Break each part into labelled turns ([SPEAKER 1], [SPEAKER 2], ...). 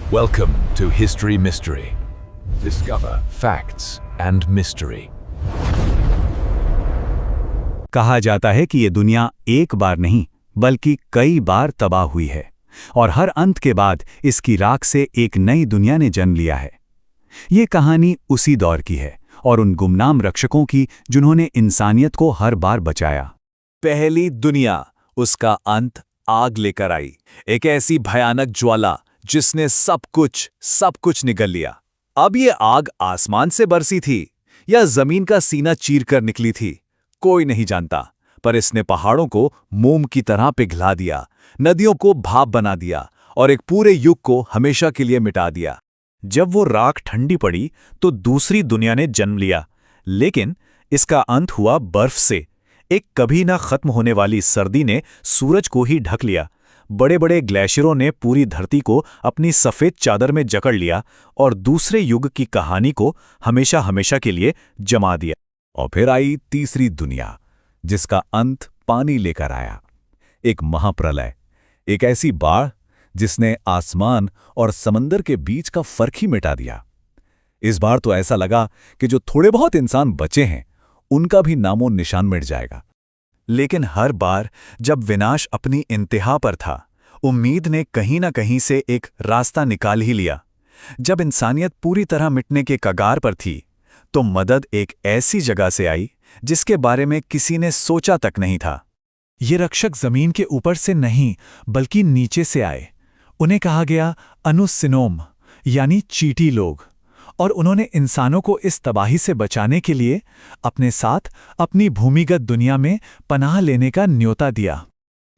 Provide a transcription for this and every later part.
[SPEAKER 1] Welcome to History Mystery. Discover facts and mystery.
[SPEAKER 2] कहा जाता है कि ये दुनिया एक बार नहीं बल्कि कई बार तबाह हुई है और हर अंत के बाद इसकी राख से एक नई दुनिया ने जन्म लिया है। ये कहानी उसी दौर की है और उन गुमनाम रक्षकों की जिन्होंने इंसानियत को हर बार बचाया।
[SPEAKER 3] पहली दुनिया, उसका अंत आग लेकर आई, एक ऐसी भयानक ज्वाला जिसने सब कुछ निगल लिया। अब ये आग आसमान से बरसी थी या जमीन का सीना चीरकर निकली थी, कोई नहीं जानता, पर इसने पहाड़ों को मोम की तरह पिघला दिया, नदियों को भाप बना दिया और एक पूरे युग को हमेशा के लिए मिटा दिया।
[SPEAKER 4] जब वो राख ठंडी पड़ी तो दूसरी दुनिया ने जन्म लिया, लेकिन इसका अंत हुआ बर्फ से। एक कभी ना खत्म होने वाली सर्दी ने सूरज को ही ढक लिया, बड़े बड़े ग्लेशियरों ने पूरी धरती को अपनी सफेद चादर में जकड़ लिया और दूसरे युग की कहानी को हमेशा हमेशा के लिए जमा दिया।
[SPEAKER 3] और फिर आई तीसरी दुनिया, जिसका अंत पानी लेकर आया, एक महाप्रलय, एक ऐसी बाढ़ जिसने आसमान और समंदर के बीच का फर्क ही मिटा दिया। इस बार तो ऐसा लगा कि जो थोड़े बहुत इंसान बचे हैं उनका भी नामो निशान मिट जाएगा।
[SPEAKER 4] लेकिन हर बार जब विनाश अपनी इंतहा पर था, उम्मीद ने कहीं ना कहीं से एक रास्ता निकाल ही लिया। जब इंसानियत पूरी तरह मिटने के कगार पर थी, तो मदद एक ऐसी जगह से आई जिसके बारे में किसी ने सोचा तक नहीं था। ये रक्षक जमीन के ऊपर से नहीं बल्कि नीचे से आए। उन्हें कहा गया अनुसिनोम, यानी चींटी लोग, और उन्होंने इंसानों को इस तबाही से बचाने के लिए अपने साथ अपनी भूमिगत दुनिया में पनाह लेने का न्योता दिया।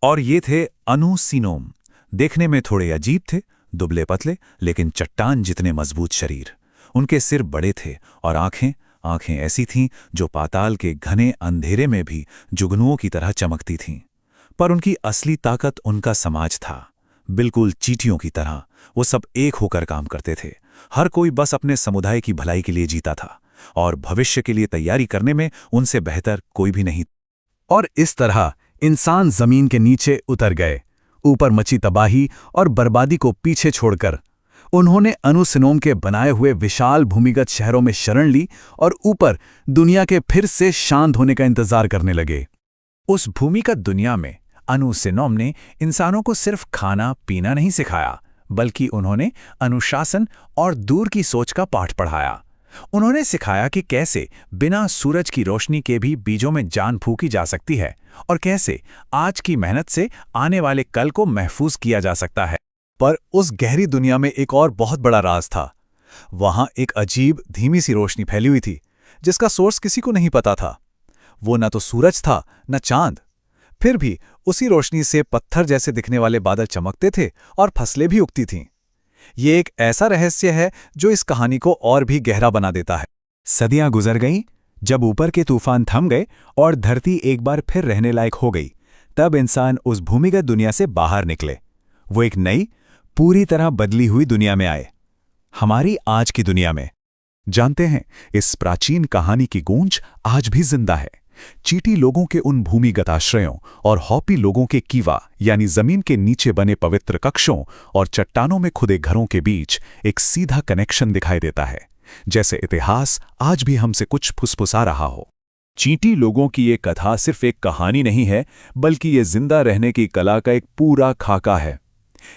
[SPEAKER 2] और ये थे अनुसिनोम। देखने में थोड़े अजीब थे, दुबले पतले लेकिन चट्टान जितने मजबूत शरीर। उनके सिर बड़े थे और आंखें ऐसी थीं जो पाताल के घने अंधेरे में भी जुगनुओं की तरह चमकती थीं। पर उनकी असली ताकत उनका समाज था, बिल्कुल चींटियों की तरह। वो सब एक होकर काम करते थे, हर कोई बस अपने समुदाय की भलाई के लिए जीता था और भविष्य के लिए तैयारी करने में उनसे बेहतर कोई भी नहीं।
[SPEAKER 3] और इस तरह इंसान जमीन के नीचे उतर गए, ऊपर मची तबाही और बर्बादी को पीछे छोड़कर। उन्होंने अनुसिनोम के बनाए हुए विशाल भूमिगत शहरों में शरण ली और ऊपर दुनिया के फिर से शांत होने का इंतजार करने लगे।
[SPEAKER 4] उस भूमिगत दुनिया में अनुसिनोम ने इंसानों को सिर्फ खाना पीना नहीं सिखाया, बल्कि उन्होंने अनुशासन और दूर की सोच का पाठ पढ़ाया। उन्होंने सिखाया कि कैसे बिना सूरज की रोशनी के भी बीजों में जान फूंकी जा सकती है और कैसे आज की मेहनत से आने वाले कल को महफूज किया जा सकता है।
[SPEAKER 3] पर उस गहरी दुनिया में एक और बहुत बड़ा राज था। वहां एक अजीब धीमी सी रोशनी फैली हुई थी जिसका सोर्स किसी को नहीं पता था। वो न तो सूरज था न चांद, फिर भी उसी रोशनी से पत्थर जैसे दिखने वाले बादल चमकते थे और फसलें भी उगती थीं। ये एक ऐसा रहस्य है जो इस कहानी को और भी गहरा बना देता है।
[SPEAKER 2] सदियां गुजर गईं, जब ऊपर के तूफान थम गए और धरती एक बार फिर रहने लायक हो गई, तब इंसान उस भूमिगत दुनिया से बाहर निकले। वो एक नई, पूरी तरह बदली हुई दुनिया में आए, हमारी आज की दुनिया में। जानते हैं, इस प्राचीन कहानी की गूंज आज भी जिंदा है। चींटी लोगों के उन भूमिगत आश्रयों और हॉपी लोगों के कीवा यानी जमीन के नीचे बने पवित्र कक्षों और चट्टानों में खुदे घरों के बीच एक सीधा कनेक्शन दिखाई देता है, जैसे इतिहास आज भी हमसे कुछ फुसफुसा रहा हो।
[SPEAKER 3] चींटी लोगों की ये कथा सिर्फ एक कहानी नहीं है, बल्कि ये जिंदा रहने की कला का एक पूरा खाका है।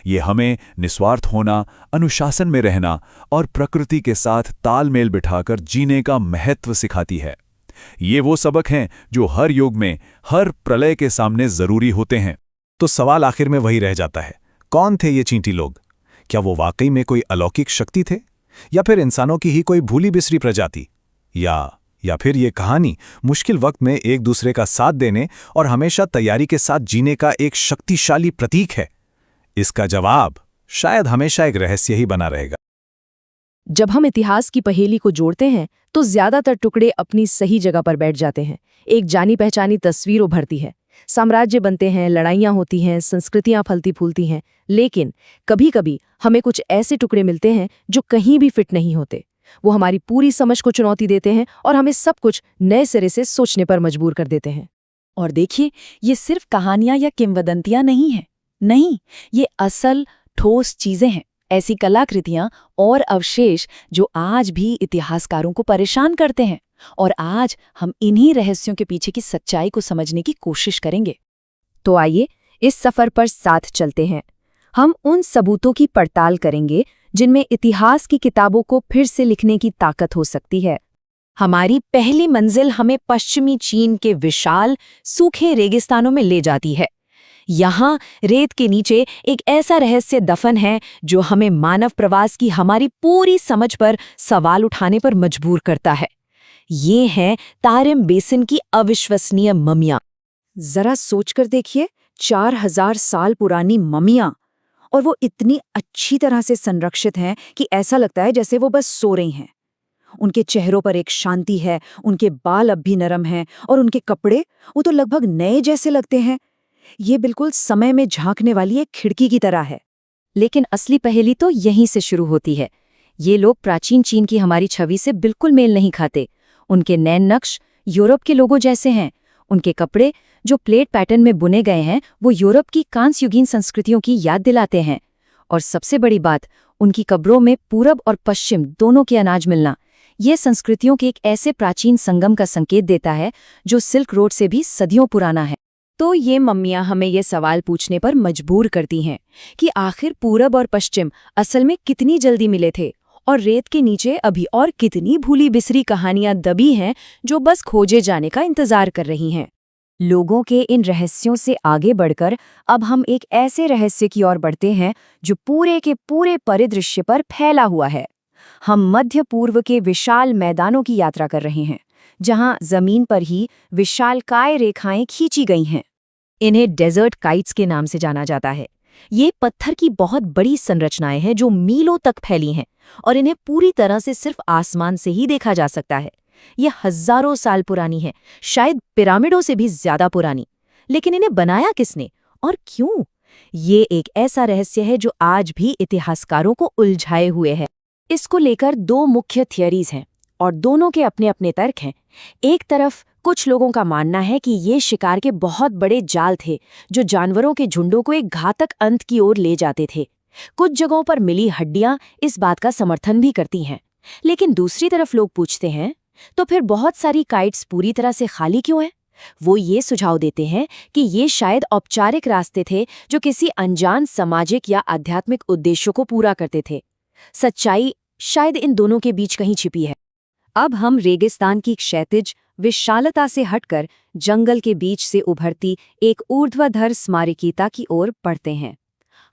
[SPEAKER 3] ये हमें निस्वार्थ होना, अनुशासन में रहना और प्रकृति के साथ तालमेल बिठाकर जीने का महत्व सिखाती है। ये वो सबक हैं जो हर युग में, हर प्रलय के सामने जरूरी होते हैं।
[SPEAKER 4] तो सवाल आखिर में वही रह जाता है, कौन थे ये चींटी लोग? क्या वो वाकई में कोई अलौकिक शक्ति थे, या फिर इंसानों की ही कोई भूली बिसरी प्रजाति? या फिर ये कहानी मुश्किल वक्त में एक दूसरे का साथ देने और हमेशा तैयारी के साथ जीने का एक शक्तिशाली प्रतीक है? इसका जवाब शायद हमेशा एक रहस्य ही बना रहेगा।
[SPEAKER 5] जब हम इतिहास की पहेली को जोड़ते हैं तो ज्यादातर टुकड़े अपनी सही जगह पर बैठ जाते हैं। एक जानी पहचानी तस्वीर उभरती है, साम्राज्य बनते हैं, लड़ाइयां होती हैं, संस्कृतियां फलती फूलती हैं। लेकिन कभी-कभी हमें कुछ ऐसे टुकड़े मिलते हैं जो कहीं भी फिट नहीं होते। वो हमारी पूरी समझ को चुनौती देते हैं और हमें सब कुछ नए सिरे से सोचने पर मजबूर कर देते हैं।
[SPEAKER 6] और देखिए, ये सिर्फ कहानियां या किंवदंतियां नहीं हैं। नहीं, ये असल ठोस चीजें हैं,
[SPEAKER 5] ऐसी कलाकृतियां और अवशेष जो आज भी इतिहासकारों को परेशान करते हैं। और आज हम इन्हीं रहस्यों के पीछे की सच्चाई को समझने की कोशिश करेंगे। तो आइए इस सफर पर साथ चलते हैं। हम उन सबूतों की पड़ताल करेंगे जिनमें इतिहास की किताबों को फिर से लिखने की ताकत हो सकती है। हमारी पहली मंजिल हमें पश्चिमी चीन के विशाल सूखे रेगिस्तानों में ले जाती है। यहाँ रेत के नीचे एक ऐसा रहस्य दफन है जो हमें मानव प्रवास की हमारी पूरी समझ पर सवाल उठाने पर मजबूर करता है। ये हैं तारिम बेसिन की अविश्वसनीय ममियां। जरा सोचकर देखिए, 4000 साल पुरानी ममियां, और वो इतनी अच्छी तरह से संरक्षित हैं कि ऐसा लगता है जैसे वो बस सो रही हैं। उनके चेहरों पर एक शांति है, उनके बाल अब भी नरम हैं, और उनके कपड़े वो तो लगभग नए जैसे लगते हैं। ये बिल्कुल समय में झांकने वाली एक खिड़की की तरह है। लेकिन असली पहेली तो यहीं से शुरू होती है। ये लोग प्राचीन चीन की हमारी छवि से बिल्कुल मेल नहीं खाते। उनके नैन नक्श यूरोप के लोगों जैसे हैं। उनके कपड़े जो प्लेट पैटर्न में बुने गए हैं वो यूरोप की कांस्युगीन संस्कृतियों की याद दिलाते हैं। और सबसे बड़ी बात, उनकी कब्रों में पूरब और पश्चिम दोनों के अनाज मिलना, ये संस्कृतियों के एक ऐसे प्राचीन संगम का संकेत देता है जो सिल्क रोड से भी सदियों पुराना है। तो ये मम्मियां हमें ये सवाल पूछने पर मजबूर करती हैं कि आखिर पूरब और पश्चिम असल में कितनी जल्दी मिले थे, और रेत के नीचे अभी और कितनी भूली बिसरी कहानियां दबी हैं जो बस खोजे जाने का इंतजार कर रही हैं। लोगों के इन रहस्यों से आगे बढ़कर अब हम एक ऐसे रहस्य की ओर बढ़ते हैं जो पूरे के पूरे परिदृश्य पर फैला हुआ है। हम मध्य पूर्व के विशाल मैदानों की यात्रा कर रहे हैं, जहां जमीन पर ही विशालकाय रेखाएं खींची गई हैं। इन्हें डेजर्ट काइट्स के नाम से जाना जाता है। ये पत्थर की बहुत बड़ी संरचनाएं हैं जो मीलों तक फैली हैं, और इन्हें पूरी तरह से सिर्फ आसमान से ही देखा जा सकता है। ये हजारों साल पुरानी है, शायद पिरामिडों से भी ज्यादा पुरानी। लेकिन इन्हें बनाया किसने और क्यों? ये एक ऐसा रहस्य है जो आज भी इतिहासकारों को उलझाए हुए है। इसको लेकर दो मुख्य थियरीज हैं, और दोनों के अपने अपने तर्क हैं। एक तरफ कुछ लोगों का मानना है कि ये शिकार के बहुत बड़े जाल थे जो जानवरों के झुंडों को एक घातक अंत की ओर ले जाते थे। कुछ जगहों पर मिली हड्डियां इस बात का समर्थन भी करती हैं। लेकिन दूसरी तरफ लोग पूछते हैं, तो फिर बहुत सारी काइट्स पूरी तरह से खाली क्यों हैं? वो ये सुझाव देते हैं कि ये शायद औपचारिक रास्ते थे जो किसी अनजान सामाजिक या आध्यात्मिक उद्देश्यों को पूरा करते थे। सच्चाई शायद इन दोनों के बीच कहीं छिपी है। अब हम रेगिस्तान की क्षैतिज विशालता से हटकर जंगल के बीच से उभरती एक ऊर्ध्वाधर स्मारकीयता की ओर बढ़ते हैं।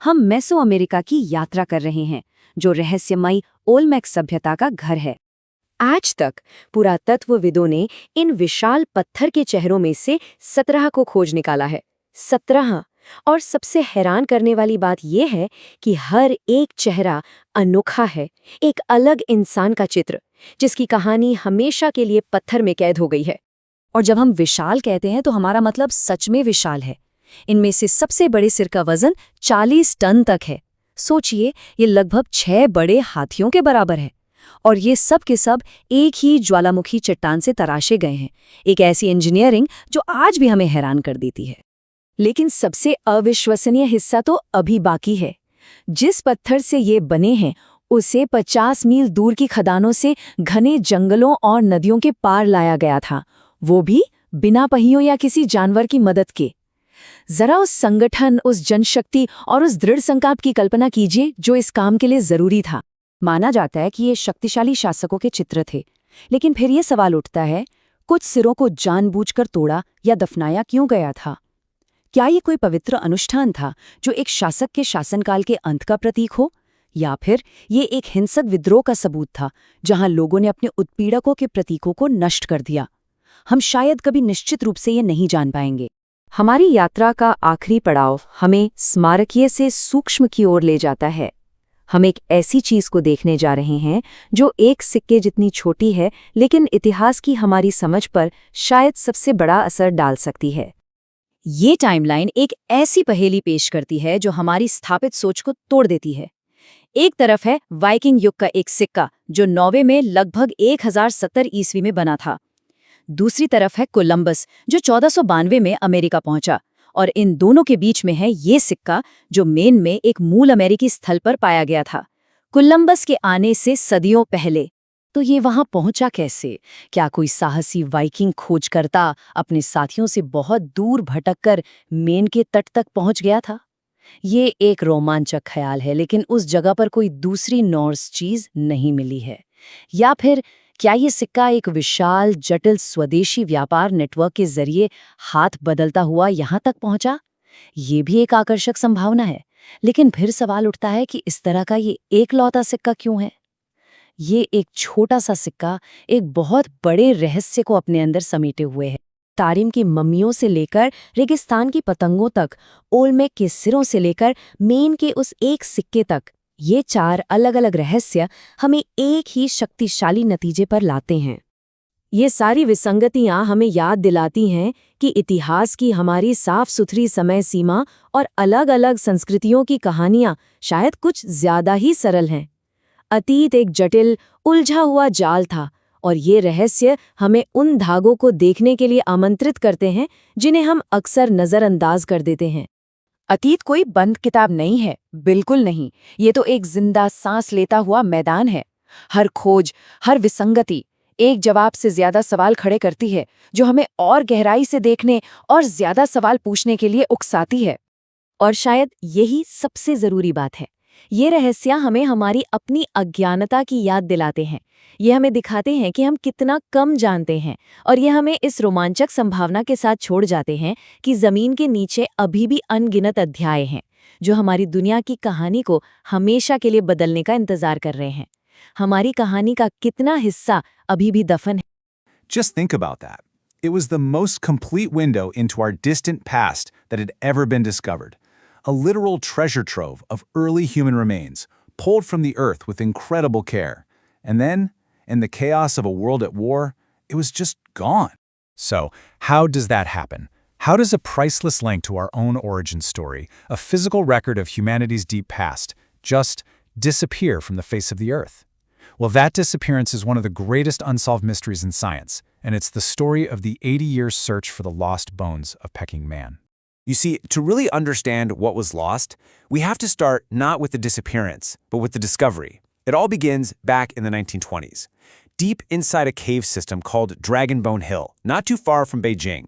[SPEAKER 5] हम मेसो अमेरिका की यात्रा कर रहे हैं, जो रहस्यमयी ओल्मेक सभ्यता का घर है। आज तक पुरातत्वविदों ने इन विशाल पत्थर के चेहरों में से 17 को खोज निकाला है। 17। और सबसे हैरान करने वाली बात यह है कि हर एक चेहरा अनोखा है, एक अलग इंसान का चित्र, जिसकी कहानी हमेशा के लिए पत्थर में कैद हो गई है। और जब हम विशाल कहते हैं तो हमारा मतलब सच में विशाल है। इनमें से सबसे बड़े सिर का वजन 40 टन तक है। सोचिए, ये लगभग 6 बड़े हाथियों के बराबर है। और ये सब के सब एक ही ज्वालामुखी चट्टान से तराशे गए हैं। एक ऐसी इंजीनियरिंग जो आज भी हमें हैरान कर देती है। लेकिन सबसे अविश्वसनीय हिस्सा तो अभी बाकी है। जिस पत्थर से ये बने हैं उसे 50 मील दूर की खदानों से घने जंगलों और नदियों के पार लाया गया था, वो भी बिना पहियों या किसी जानवर की मदद के। जरा उस संगठन, उस जनशक्ति और उस दृढ़ संकल्प की कल्पना कीजिए जो इस काम के लिए जरूरी था। माना जाता है कि ये शक्तिशाली शासकों के चित्र थे, लेकिन फिर ये सवाल उठता है, कुछ सिरों को जानबूझकर तोड़ा या दफनाया क्यों गया था? क्या ये कोई पवित्र अनुष्ठान था जो एक शासक के शासनकाल के अंत का प्रतीक हो, या फिर ये एक हिंसक विद्रोह का सबूत था जहां लोगों ने अपने उत्पीड़कों के प्रतीकों को नष्ट कर दिया? हम शायद कभी निश्चित रूप से ये नहीं जान पाएंगे। हमारी यात्रा का आखिरी पड़ाव हमें स्मारकीय से सूक्ष्म की ओर ले जाता है। हम एक ऐसी चीज को देखने जा रहे हैं जो एक सिक्के जितनी छोटी है, लेकिन इतिहास की हमारी समझ पर शायद सबसे बड़ा असर डाल सकती है। ये टाइमलाइन एक ऐसी पहेली पेश करती है जो हमारी स्थापित सोच को तोड़ देती है। एक तरफ है वाइकिंग युग का एक सिक्का जो नॉर्वे में लगभग 1070 ईस्वी में बना था। दूसरी तरफ है कोलंबस जो 1492 में अमेरिका पहुंचा, और इन दोनों के बीच में है ये सिक्का जो मेन में एक मूल अमेरिकी स्थल पर पाया गया था, कोलंबस के आने से सदियों पहले। तो ये वहां पहुंचा कैसे? क्या कोई साहसी वाइकिंग खोजकर्ता अपने साथियों से बहुत दूर भटककर मेन के तट तक पहुंच गया था? ये एक रोमांचक ख्याल है, लेकिन उस जगह पर कोई दूसरी नॉर्स चीज नहीं मिली है। या फिर क्या ये सिक्का एक विशाल जटिल स्वदेशी व्यापार नेटवर्क के जरिए हाथ बदलता हुआ यहां तक पहुंचा? ये भी एक आकर्षक संभावना है, लेकिन फिर सवाल उठता है कि इस तरह का ये एकलौता सिक्का क्यों है? ये एक छोटा सा सिक्का एक बहुत बड़े रहस्य को अपने अंदर समेटे हुए है। तारिम की मम्मियों से लेकर रेगिस्तान की पतंगों तक, ओल्मेक के सिरों से लेकर मेन के उस एक सिक्के तक, ये 4 अलग-अलग रहस्य हमें एक ही शक्तिशाली नतीजे पर लाते हैं। ये सारी विसंगतियां हमें याद दिलाती हैं कि इतिहास की हमारी साफ-सुथरी समय सीमा और अलग-अलग संस्कृतियों की कहानियां शायद कुछ ज्यादा ही सरल हैं। अतीत एक जटिल, उलझा हुआ जाल था, और ये रहस्य हमें उन धागों को देखने के लिए आमंत्रित करते हैं जिन्हें हम अक्सर नज़रअंदाज कर देते हैं। अतीत कोई बंद किताब नहीं है, बिल्कुल नहीं। ये तो एक जिंदा सांस लेता हुआ मैदान है। हर खोज, हर विसंगति एक जवाब से ज्यादा सवाल खड़े करती है, जो हमें और गहराई से देखने और ज्यादा सवाल पूछने के लिए उकसाती है। और शायद यही सबसे जरूरी बात है। ये रहस्य हमें हमारी अपनी अज्ञानता की याद दिलाते हैं। ये हमें दिखाते हैं कि हम कितना कम जानते हैं, और ये हमें इस रोमांचक संभावना के साथ छोड़ जाते हैं कि जमीन के नीचे अभी भी अनगिनत अध्याय हैं, जो हमारी दुनिया की कहानी को हमेशा के लिए बदलने का इंतजार कर रहे हैं। हमारी कहानी का कितना हिस्सा अभी भी दफन है।
[SPEAKER 3] Just think about that. It was the most complete window into our distant past that had ever been discovered. A literal treasure trove of early human remains, pulled from the earth with incredible care. And then, in the chaos of a world at war, it was just gone.
[SPEAKER 4] So, how does that happen? How does a priceless link to our own origin story, a physical record of humanity's deep past, just disappear from the face of the earth? Well, that disappearance is one of the greatest unsolved mysteries in science, and it's the story of the 80-year search for the lost bones of Peking Man.
[SPEAKER 6] You see, to really understand what was lost, we have to start not with the disappearance, but with the discovery. It all begins back in the 1920s, deep inside a cave system called Dragonbone Hill, not too far from Beijing.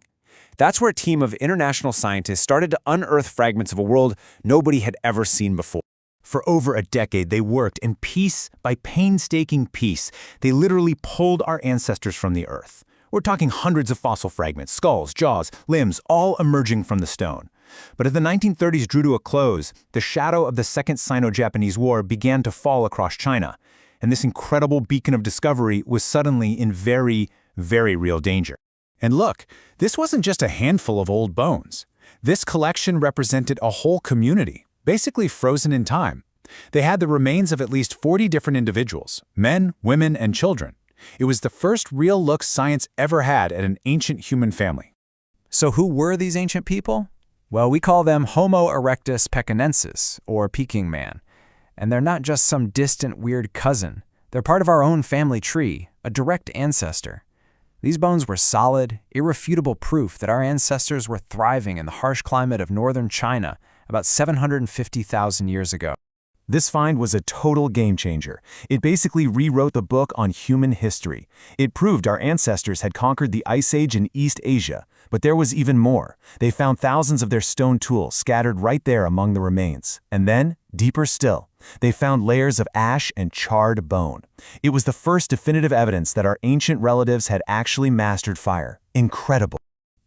[SPEAKER 6] That's where a team of international scientists started to unearth fragments of a world nobody had ever seen before.
[SPEAKER 4] For over a decade, they worked, and piece by painstaking piece, they literally pulled our ancestors from the earth. We're talking hundreds of fossil fragments, skulls, jaws, limbs, all emerging from the stone. But as the 1930s drew to a close, the shadow of the Second Sino-Japanese War began to fall across China, and this incredible beacon of discovery was suddenly in very, very real danger. And look, this wasn't just a handful of old bones. This collection represented a whole community, basically frozen in time. They had the remains of at least 40 different individuals, men, women, and children. It was the first real look science ever had at an ancient human family.
[SPEAKER 6] So who were these ancient people? Well, we call them Homo erectus pekinensis, or Peking Man. And they're not just some distant, weird cousin. They're part of our own family tree, a direct ancestor. These bones were solid, irrefutable proof that our ancestors were thriving in the harsh climate of northern China about 750,000 years ago.
[SPEAKER 4] This find was a total game changer. It basically rewrote the book on human history. It proved our ancestors had conquered the Ice Age in East Asia, but there was even more. They found thousands of their stone tools scattered right there among the remains. And then, deeper still, they found layers of ash and charred bone. It was the first definitive evidence that our ancient relatives had actually mastered fire. Incredible.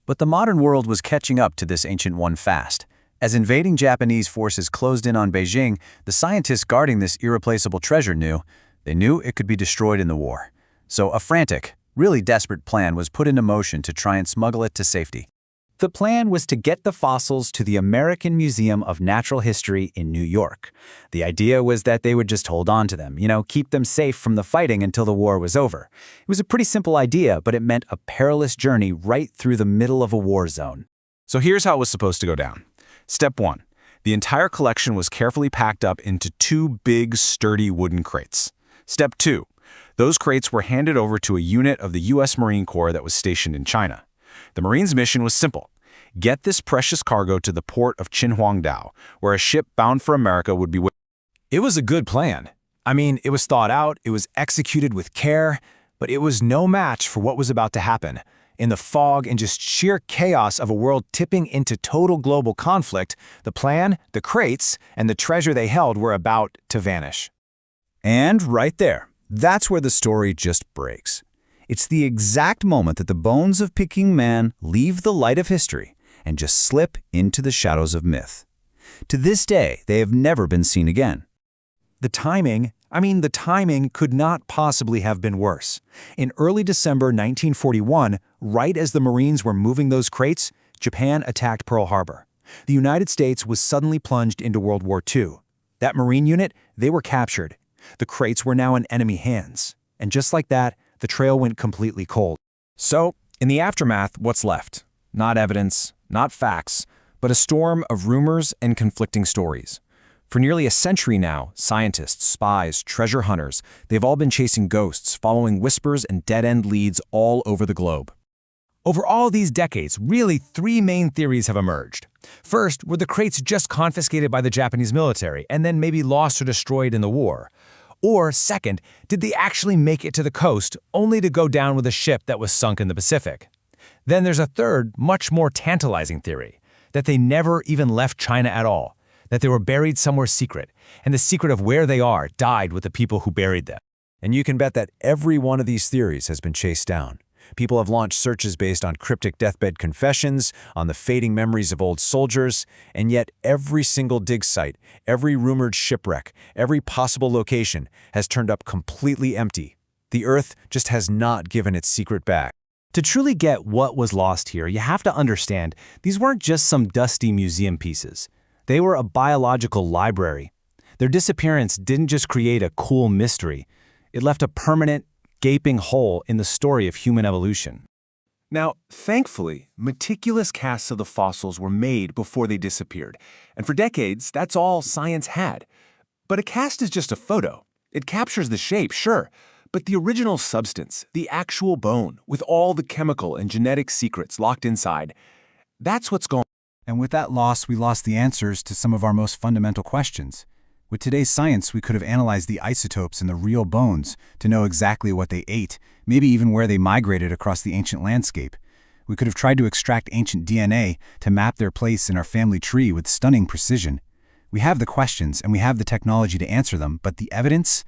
[SPEAKER 3] But the modern world was catching up to this ancient one fast. As invading Japanese forces closed in on Beijing, the scientists guarding this irreplaceable treasure knew it could be destroyed in the war. So a frantic, really desperate plan was put into motion to try and smuggle it to safety.
[SPEAKER 6] The plan was to get the fossils to the American Museum of Natural History in New York. The idea was that they would just hold on to them, keep them safe from the fighting until the war was over. It was a pretty simple idea, but it meant a perilous journey right through the middle of a war zone.
[SPEAKER 3] So here's how it was supposed to go down. Step 1. The entire collection was carefully packed up into 2 big, sturdy wooden crates. Step 2. Those crates were handed over to a unit of the U.S. Marine Corps that was stationed in China. The Marines' mission was simple. Get this precious cargo to the port of Qinhuangdao, where a ship bound for America would be waiting.
[SPEAKER 6] It was a good plan. I mean, it was thought out, it was executed with care, but it was no match for what was about to happen. In the fog and just sheer chaos of a world tipping into total global conflict, the plan, the crates, and the treasure they held were about to vanish.
[SPEAKER 2] And right there, that's where the story just breaks. It's the exact moment that the bones of Peking Man leave the light of history and just slip into the shadows of myth. To this day, they have never been seen again.
[SPEAKER 6] The timing could not possibly have been worse. In early December 1941, right as the Marines were moving those crates, Japan attacked Pearl Harbor. The United States was suddenly plunged into World War II. That Marine unit, they were captured. The crates were now in enemy hands. And just like that, the trail went completely cold. So, in the aftermath, what's left? Not evidence, not facts, but a storm of rumors and conflicting stories. For nearly a century now, scientists, spies, treasure hunters, they've all been chasing ghosts, following whispers and dead-end leads all over the globe. Over all these decades, really 3 main theories have emerged. First, were the crates just confiscated by the Japanese military and then maybe lost or destroyed in the war? Or second, did they actually make it to the coast only to go down with a ship that was sunk in the Pacific? Then there's a third, much more tantalizing theory, that they never even left China at all, that they were buried somewhere secret, and the secret of where they are died with the people who buried them. And you can bet that every one of these theories has been chased down. People have launched searches based on cryptic deathbed confessions, on the fading memories of old soldiers, and yet every single dig site, every rumored shipwreck, every possible location has turned up completely empty. The Earth just has not given its secret back. To truly get what was lost here, you have to understand these weren't just some dusty museum pieces. They were a biological library. Their disappearance didn't just create a cool mystery. It left a permanent, gaping hole in the story of human evolution. Now, thankfully, meticulous casts of the fossils were made before they disappeared, and for decades, that's all science had. But a cast is just a photo. It captures the shape, sure, but the original substance, the actual bone, with all the chemical and genetic secrets locked inside, that's what's gone.
[SPEAKER 7] And with that loss, we lost the answers to some of our most fundamental questions. With today's science, we could have analyzed the isotopes in the real bones to know exactly what they ate, maybe even where they migrated across the ancient landscape. We could have tried to extract ancient DNA to map their place in our family tree with stunning precision. We have the questions and we have the technology to answer them, but the evidence,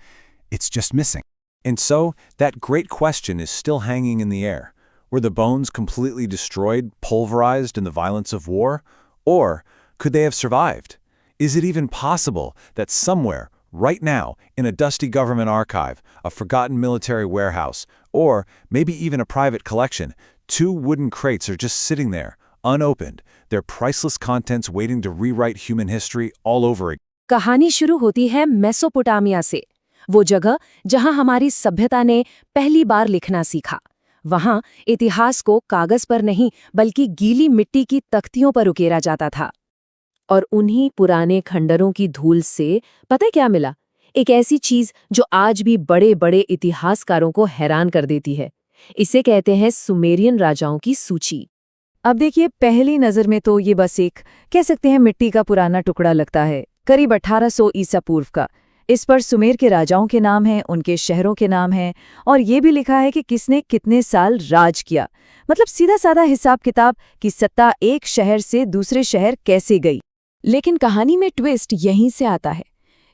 [SPEAKER 7] it's just missing.
[SPEAKER 3] And so, that great question is still hanging in the air. Were the bones completely destroyed, pulverized in the violence of war? Or could they have survived? Is it even possible that somewhere, right now, in a dusty government archive, a forgotten military warehouse, or maybe even a private collection, 2 wooden crates are just sitting there, unopened, their priceless contents waiting to rewrite human history all over again?
[SPEAKER 5] कहानी शुरू होती है Mesopotamia से, वो जगह जहां हमारी सभ्यता ने पहली बार लिखना सीखा। वहां इतिहास को कागज पर नहीं बल्कि गीली मिट्टी की तख्तियों पर उकेरा जाता था। और उन्हीं पुराने खंडरों की धूल से पता क्या मिला? एक ऐसी चीज जो आज भी बड़े बड़े इतिहासकारों को हैरान कर देती है। इसे कहते हैं सुमेरियन राजाओं की सूची। अब देखिए, पहली नजर में तो ये बस एक कह सकते हैं मिट्टी का पुराना टुकड़ा लगता है, करीब 1800 ईसा पूर्व का। इस पर सुमेर के राजाओं के नाम हैं, उनके शहरों के नाम हैं, और ये भी लिखा है कि किसने कितने साल राज किया। मतलब सीधा साधा हिसाब किताब कि सत्ता एक शहर से दूसरे शहर कैसे गई। लेकिन कहानी में ट्विस्ट यहीं से आता है।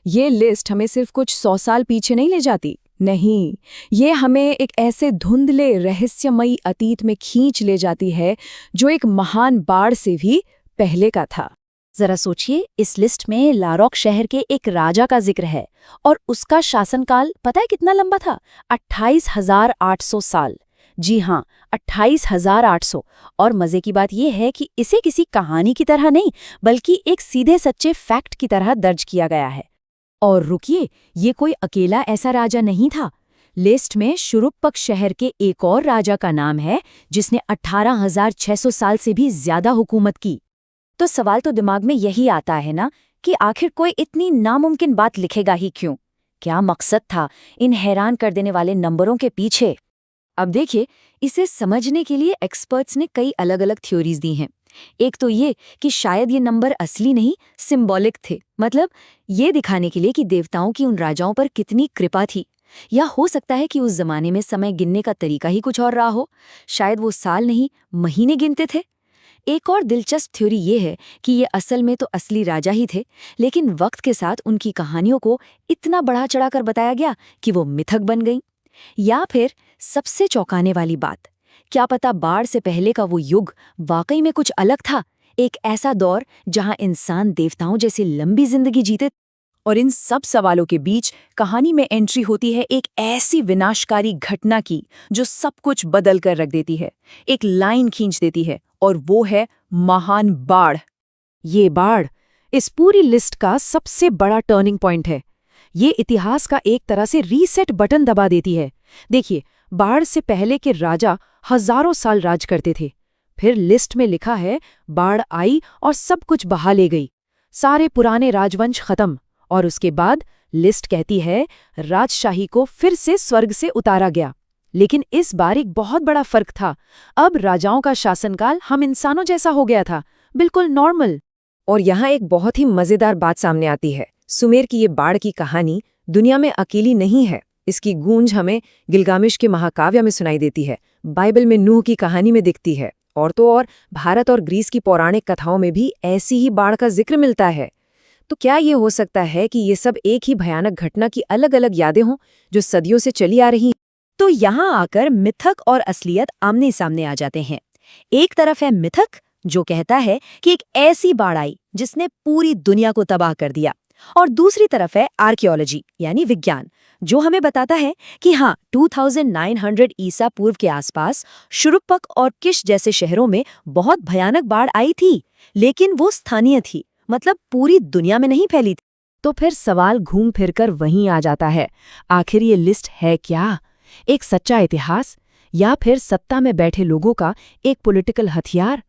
[SPEAKER 5] ये लिस्ट हमें सिर्फ कुछ 100 साल पीछे नहीं ले जाती, नहीं, ये हमें एक ऐसे धुंधले रहस्यमयी अतीत में खींच ले जाती है जो एक महान बाढ़ से भी पहले का था।
[SPEAKER 8] जरा सोचिए, इस लिस्ट में लारोक शहर के एक राजा का जिक्र है और उसका शासनकाल पता है कितना लंबा था? 28,800 साल। जी हाँ, 28,800। और मजे की बात यह है कि इसे किसी कहानी की तरह नहीं बल्कि एक सीधे सच्चे फैक्ट की तरह दर्ज किया गया है। और रुकिए, ये कोई अकेला ऐसा राजा नहीं था। लिस्ट में शुरुपक शहर के एक और राजा का नाम है जिसने 18,600 साल से भी ज्यादा हुकूमत की। तो सवाल तो दिमाग में यही आता है ना कि आखिर कोई इतनी नामुमकिन बात लिखेगा ही क्यों? क्या मकसद था इन हैरान कर देने वाले नंबरों के पीछे?
[SPEAKER 5] अब देखिए, इसे समझने के लिए एक्सपर्ट्स ने कई अलग अलग थ्योरीज दी हैं।
[SPEAKER 8] एक तो ये कि शायद ये नंबर असली नहीं, सिंबॉलिक थे, मतलब ये दिखाने के लिए कि देवताओं की उन राजाओं पर कितनी कृपा थी। या हो सकता है कि उस जमाने में समय गिनने का तरीका ही कुछ और रहा हो, शायद वो साल नहीं महीने गिनते थे। एक और दिलचस्प थ्योरी ये है कि ये असल में तो असली राजा ही थे, लेकिन वक्त के साथ उनकी कहानियों को इतना बढ़ा चढ़ाकर बताया गया कि वो मिथक बन गई। या फिर सबसे चौंकाने वाली बात, क्या पता बाढ़ से पहले का वो युग वाकई में कुछ अलग था, एक ऐसा दौर जहां इंसान देवताओं जैसी लंबी जिंदगी जीते। और इन सब सवालों के बीच कहानी में एंट्री होती है एक ऐसी विनाशकारी घटना की जो सब कुछ बदल कर रख देती है, एक लाइन खींच देती है, और वो है महान बाढ़।
[SPEAKER 5] ये बाढ़ इस पूरी लिस्ट का सबसे बड़ा टर्निंग पॉइंट है। ये इतिहास का एक तरह से रीसेट बटन दबा देती है। देखिए, बाढ़ से पहले के राजा हजारों साल राज करते थे। फिर लिस्ट में लिखा है बाढ़ आई और सब कुछ बहा ले गई, सारे पुराने राजवंश खत्म। और उसके बाद लिस्ट कहती है राजशाही को फिर से स्वर्ग से उतारा गया। लेकिन इस बार एक बहुत बड़ा फर्क था। अब राजाओं का शासनकाल हम इंसानों जैसा हो गया था, बिल्कुल नॉर्मल। और यहाँ एक बहुत ही मजेदार बात सामने आती है। सुमेर की ये बाढ़ की कहानी दुनिया में अकेली नहीं है। इसकी गूंज हमें गिलगामेश के महाकाव्य में सुनाई देती है, बाइबल में नूह की कहानी में दिखती है, और तो और भारत और ग्रीस की पौराणिक कथाओं में भी ऐसी ही बाढ़ का जिक्र मिलता है। तो क्या ये हो सकता है कि ये सब एक ही भयानक घटना की अलग अलग यादें हों जो सदियों से चली आ रही हैं?
[SPEAKER 8] तो यहाँ आकर मिथक और असलियत आमने सामने आ जाते हैं। एक तरफ है मिथक जो कहता है कि एक ऐसी बाढ़ आई जिसने पूरी दुनिया को तबाह कर दिया, और दूसरी तरफ है आर्कियोलॉजी यानी विज्ञान, जो हमें बताता है कि हाँ 2900 ईसा पूर्व के आसपास शुरुपक और किश जैसे शहरों में बहुत भयानक बाढ़ आई थी, लेकिन वो स्थानीय थी, मतलब पूरी दुनिया में नहीं फैली थी।
[SPEAKER 5] तो फिर सवाल घूम फिरकर वहीं आ जाता है, आखिर ये लिस्ट है क्या? एक सच्चा इतिहास या फिर सत्ता में बैठे लोगों का एक पॉलिटिकल हथियार?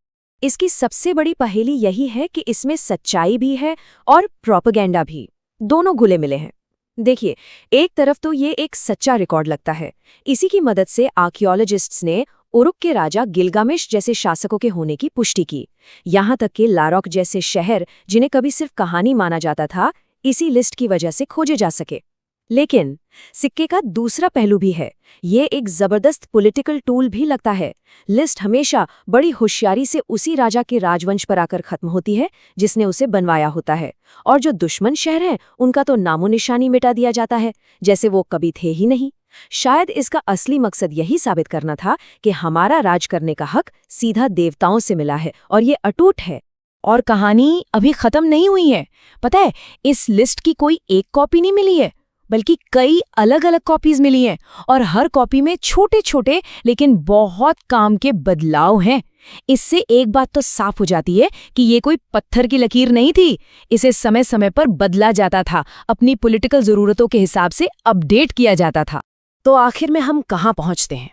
[SPEAKER 5] इसकी सबसे बड़ी पहेली यही है कि इसमें सच्चाई भी है और प्रोपेगेंडा भी, दोनों घुले मिले हैं। देखिए, एक तरफ तो ये एक सच्चा रिकॉर्ड लगता है। इसी की मदद से आर्कियोलॉजिस्ट्स ने उरुक के राजा गिलगामेश जैसे शासकों के होने की पुष्टि की। यहाँ तक कि लारोक जैसे शहर, जिन्हें कभी सिर्फ कहानी माना जाता था, इसी लिस्ट की वजह से खोजे जा सके। लेकिन सिक्के का दूसरा पहलू भी है। ये एक जबरदस्त पॉलिटिकल टूल भी लगता है। लिस्ट हमेशा बड़ी होशियारी से उसी राजा के राजवंश पर आकर खत्म होती है जिसने उसे बनवाया होता है, और जो दुश्मन शहर हैं उनका तो नामो निशानी मिटा दिया जाता है, जैसे वो कभी थे ही नहीं। शायद इसका असली मकसद यही साबित करना था कि हमारा राज करने का हक सीधा देवताओं से मिला है और ये अटूट है। और कहानी अभी खत्म नहीं हुई है। पता है, इस लिस्ट की कोई एक कॉपी नहीं मिली है, बल्कि कई अलग अलग कॉपीज मिली हैं, और हर कॉपी में छोटे छोटे लेकिन बहुत काम के बदलाव हैं। इससे एक बात तो साफ हो जाती है कि ये कोई पत्थर की लकीर नहीं थी। इसे समय समय पर बदला जाता था, अपनी पॉलिटिकल जरूरतों के हिसाब से अपडेट किया जाता था। तो आखिर में हम कहाँ पहुंचते हैं?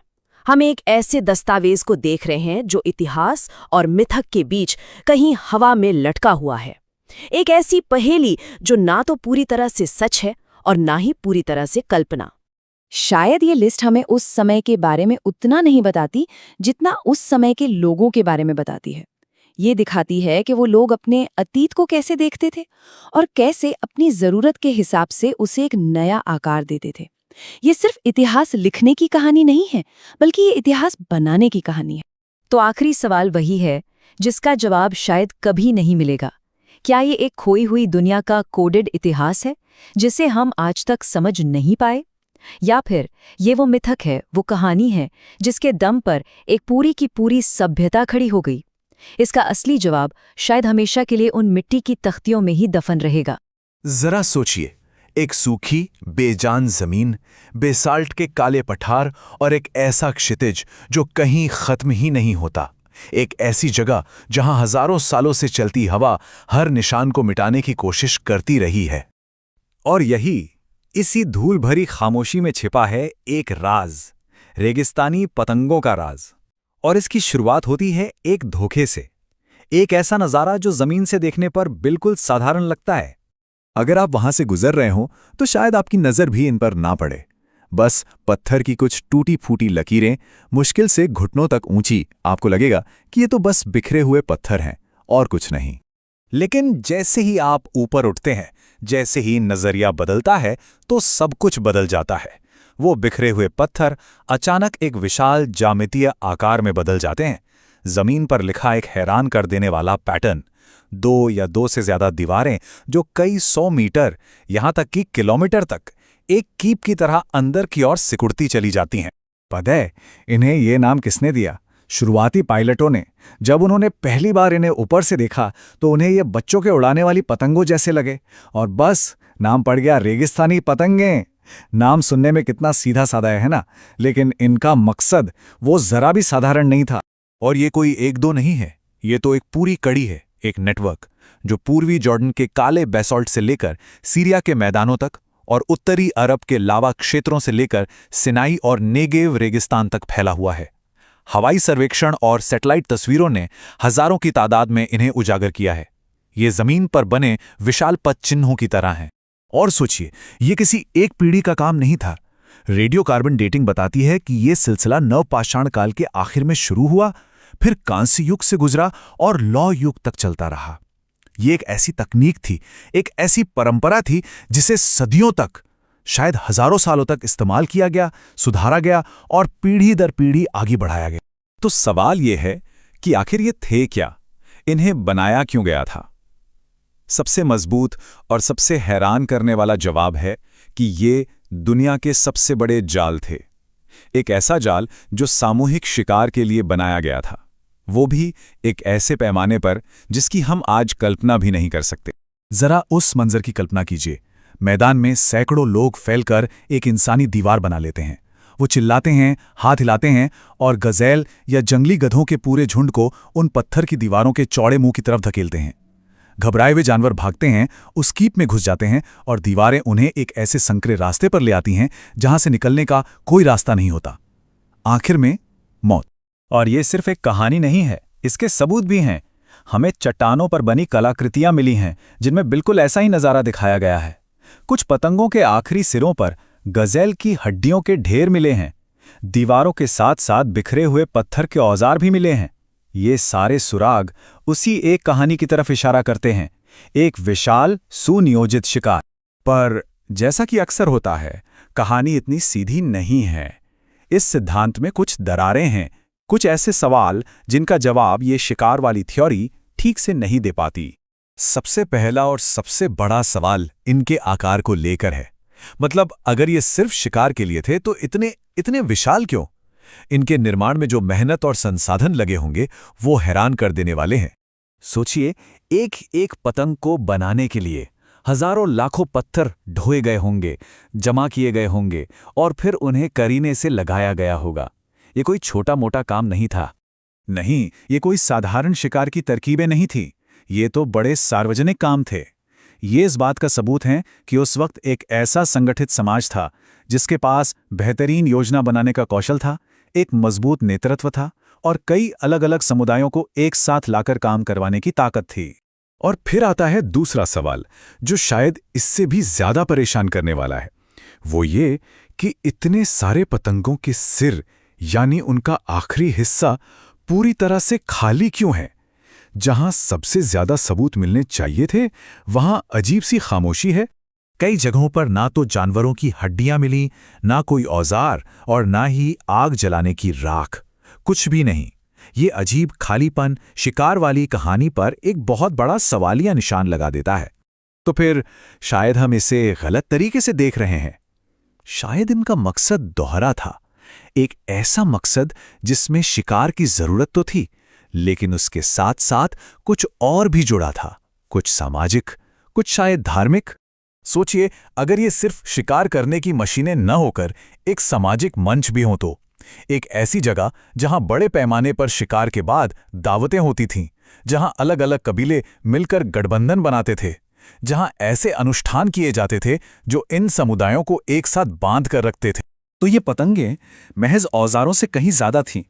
[SPEAKER 5] हम एक ऐसे दस्तावेज को देख रहे हैं जो इतिहास और मिथक के बीच कहीं हवा में लटका हुआ है। एक ऐसी पहेली जो ना तो पूरी तरह से सच है और ना ही पूरी तरह से कल्पना। शायद ये लिस्ट हमें उस समय के बारे में उतना नहीं बताती जितना उस समय के लोगों के बारे में बताती है। ये दिखाती है कि वो लोग अपने अतीत को कैसे देखते थे और कैसे अपनी जरूरत के हिसाब से उसे एक नया आकार देते थे। ये सिर्फ इतिहास लिखने की कहानी नहीं है, बल्कि ये इतिहास बनाने की कहानी है। तो आखिरी सवाल वही है जिसका जवाब शायद कभी नहीं मिलेगा। क्या ये एक खोई हुई दुनिया का कोडेड इतिहास है जिसे हम आज तक समझ नहीं पाए, या फिर ये वो मिथक है, वो कहानी है जिसके दम पर एक पूरी की पूरी सभ्यता खड़ी हो गई? इसका असली जवाब शायद हमेशा के लिए उन मिट्टी की तख्तियों में ही दफन रहेगा।
[SPEAKER 3] जरा सोचिए, एक सूखी बेजान जमीन, बेसाल्ट के काले पठार और एक ऐसा क्षितिज जो कहीं खत्म ही नहीं होता। एक ऐसी जगह जहां हजारों सालों से चलती हवा हर निशान को मिटाने की कोशिश करती रही है।
[SPEAKER 4] और यही इसी धूल भरी खामोशी में छिपा है एक राज, रेगिस्तानी पतंगों का राज। और इसकी शुरुआत होती है एक धोखे से, एक ऐसा नज़ारा जो ज़मीन से देखने पर बिल्कुल साधारण लगता है। अगर आप वहां से गुजर रहे हो तो शायद आपकी नज़र भी इन पर ना पड़े, बस पत्थर की कुछ टूटी फूटी लकीरें, मुश्किल से घुटनों तक ऊंची। आपको लगेगा कि ये तो बस बिखरे हुए पत्थर हैं और कुछ नहीं। लेकिन जैसे ही आप ऊपर उठते हैं, जैसे ही नजरिया बदलता है, तो सब कुछ बदल जाता है। वो बिखरे हुए पत्थर अचानक एक विशाल ज्यामितीय आकार में बदल जाते हैं। जमीन पर लिखा एक हैरान कर देने वाला पैटर्न, 2 या 2 से ज्यादा दीवारें जो कई 100 मीटर, यहां तक कि किलोमीटर तक एक कीप की तरह अंदर की ओर सिकुड़ती चली जाती हैं। पता है इन्हें ये नाम किसने दिया? शुरुआती पायलटों ने। जब उन्होंने पहली बार इन्हें ऊपर से देखा तो उन्हें ये बच्चों के उड़ाने वाली पतंगों जैसे लगे, और बस नाम पड़ गया रेगिस्तानी पतंगें। नाम सुनने में कितना सीधा साधा है ना, लेकिन इनका मकसद वो जरा भी साधारण नहीं था।
[SPEAKER 3] और ये कोई 1-2 नहीं है, ये तो एक पूरी कड़ी है, एक नेटवर्क, जो पूर्वी जॉर्डन के काले बेसॉल्ट से लेकर सीरिया के मैदानों तक और उत्तरी अरब के लावा क्षेत्रों से लेकर सिनाई और नेगेव रेगिस्तान तक फैला हुआ है। हवाई सर्वेक्षण और सैटेलाइट तस्वीरों ने हजारों की तादाद में इन्हें उजागर किया है। ये जमीन पर बने विशाल पथ चिन्हों की तरह हैं।
[SPEAKER 4] और सोचिए, ये किसी एक पीढ़ी का काम नहीं था। रेडियो कार्बन डेटिंग बताती है कि ये सिलसिला नवपाषाण काल के आखिर में शुरू हुआ, फिर कांस्य युग से गुजरा और लौह युग तक चलता रहा। ये एक ऐसी तकनीक थी, एक ऐसी परंपरा थी जिसे सदियों तक, शायद हजारों सालों तक इस्तेमाल किया गया, सुधारा गया और पीढ़ी दर पीढ़ी आगे बढ़ाया गया।
[SPEAKER 3] तो सवाल यह है कि आखिर ये थे क्या? इन्हें बनाया क्यों गया था? सबसे मजबूत और सबसे हैरान करने वाला जवाब है कि ये दुनिया के सबसे बड़े जाल थे। एक ऐसा जाल जो सामूहिक शिकार के लिए बनाया गया था, वो भी एक ऐसे पैमाने पर जिसकी हम आज कल्पना भी नहीं कर सकते।
[SPEAKER 4] जरा उस मंजर की कल्पना कीजिए। मैदान में सैकड़ों लोग फैलकर एक इंसानी दीवार बना लेते हैं। वो चिल्लाते हैं, हाथ हिलाते हैं और गज़ेल या जंगली गधों के पूरे झुंड को उन पत्थर की दीवारों के चौड़े मुंह की तरफ धकेलते हैं। घबराए हुए जानवर भागते हैं, उस कीप में घुस जाते हैं और दीवारें उन्हें एक ऐसे संकरे रास्ते पर ले आती हैं जहां से निकलने का कोई रास्ता नहीं होता। आखिर में मौत।
[SPEAKER 2] और ये सिर्फ एक कहानी नहीं है, इसके सबूत भी हैं। हमें चट्टानों पर बनी कलाकृतियां मिली हैं जिनमें बिल्कुल ऐसा ही नज़ारा दिखाया गया है। कुछ पतंगों के आखिरी सिरों पर गज़ेल की हड्डियों के ढेर मिले हैं। दीवारों के साथ साथ बिखरे हुए पत्थर के औजार भी मिले हैं। ये सारे सुराग उसी एक कहानी की तरफ इशारा करते हैं, एक विशाल सुनियोजित शिकार।
[SPEAKER 4] पर जैसा कि अक्सर होता है, कहानी इतनी सीधी नहीं है। इस सिद्धांत में कुछ दरारें हैं, कुछ ऐसे सवाल जिनका जवाब ये शिकार वाली थ्योरी ठीक से नहीं दे पाती। सबसे पहला और सबसे बड़ा सवाल इनके आकार को लेकर है। मतलब अगर ये सिर्फ शिकार के लिए थे तो इतने विशाल क्यों? इनके निर्माण में जो मेहनत और संसाधन लगे होंगे वो हैरान कर देने वाले हैं। सोचिए, एक एक पतंग को बनाने के लिए हजारों लाखों पत्थर ढोए गए होंगे, जमा किए गए होंगे और फिर उन्हें करीने से लगाया गया होगा। ये कोई छोटा मोटा काम नहीं था। नहीं, ये कोई साधारण शिकार की तरकीबें नहीं थी। ये तो बड़े सार्वजनिक काम थे। ये इस बात का सबूत है कि उस वक्त एक ऐसा संगठित समाज था जिसके पास बेहतरीन योजना बनाने का कौशल था, एक मजबूत नेतृत्व था और कई अलग अलग समुदायों को एक साथ लाकर काम करवाने की ताकत थी। और फिर आता है दूसरा सवाल, जो शायद इससे भी ज्यादा परेशान करने वाला है। वो ये कि इतने सारे पतंगों के सिर, यानी उनका आखिरी हिस्सा, पूरी तरह से खाली क्यों है? जहां सबसे ज्यादा सबूत मिलने चाहिए थे, वहां अजीब सी खामोशी है। कई जगहों पर ना तो जानवरों की हड्डियां मिली, ना कोई औजार और ना ही आग जलाने की राख। कुछ भी नहीं। ये अजीब खालीपन शिकार वाली कहानी पर एक बहुत बड़ा सवालिया निशान लगा देता है। तो फिर शायद हम इसे गलत तरीके से देख रहे हैं। शायद इनका मकसद दोहरा था, एक ऐसा मकसद जिसमें शिकार की जरूरत तो थी, लेकिन उसके साथ साथ कुछ और भी जुड़ा था, कुछ सामाजिक, कुछ शायद धार्मिक। सोचिए, अगर ये सिर्फ शिकार करने की मशीनें न होकर एक सामाजिक मंच भी हो तो, एक ऐसी जगह जहां बड़े पैमाने पर शिकार के बाद दावतें होती थीं, जहां अलग अलग कबीले मिलकर गठबंधन बनाते थे, जहां ऐसे अनुष्ठान किए जाते थे जो इन समुदायों को एक साथ बांध कर रखते थे। तो ये पतंगें महज औजारों से कहीं ज्यादा थीं।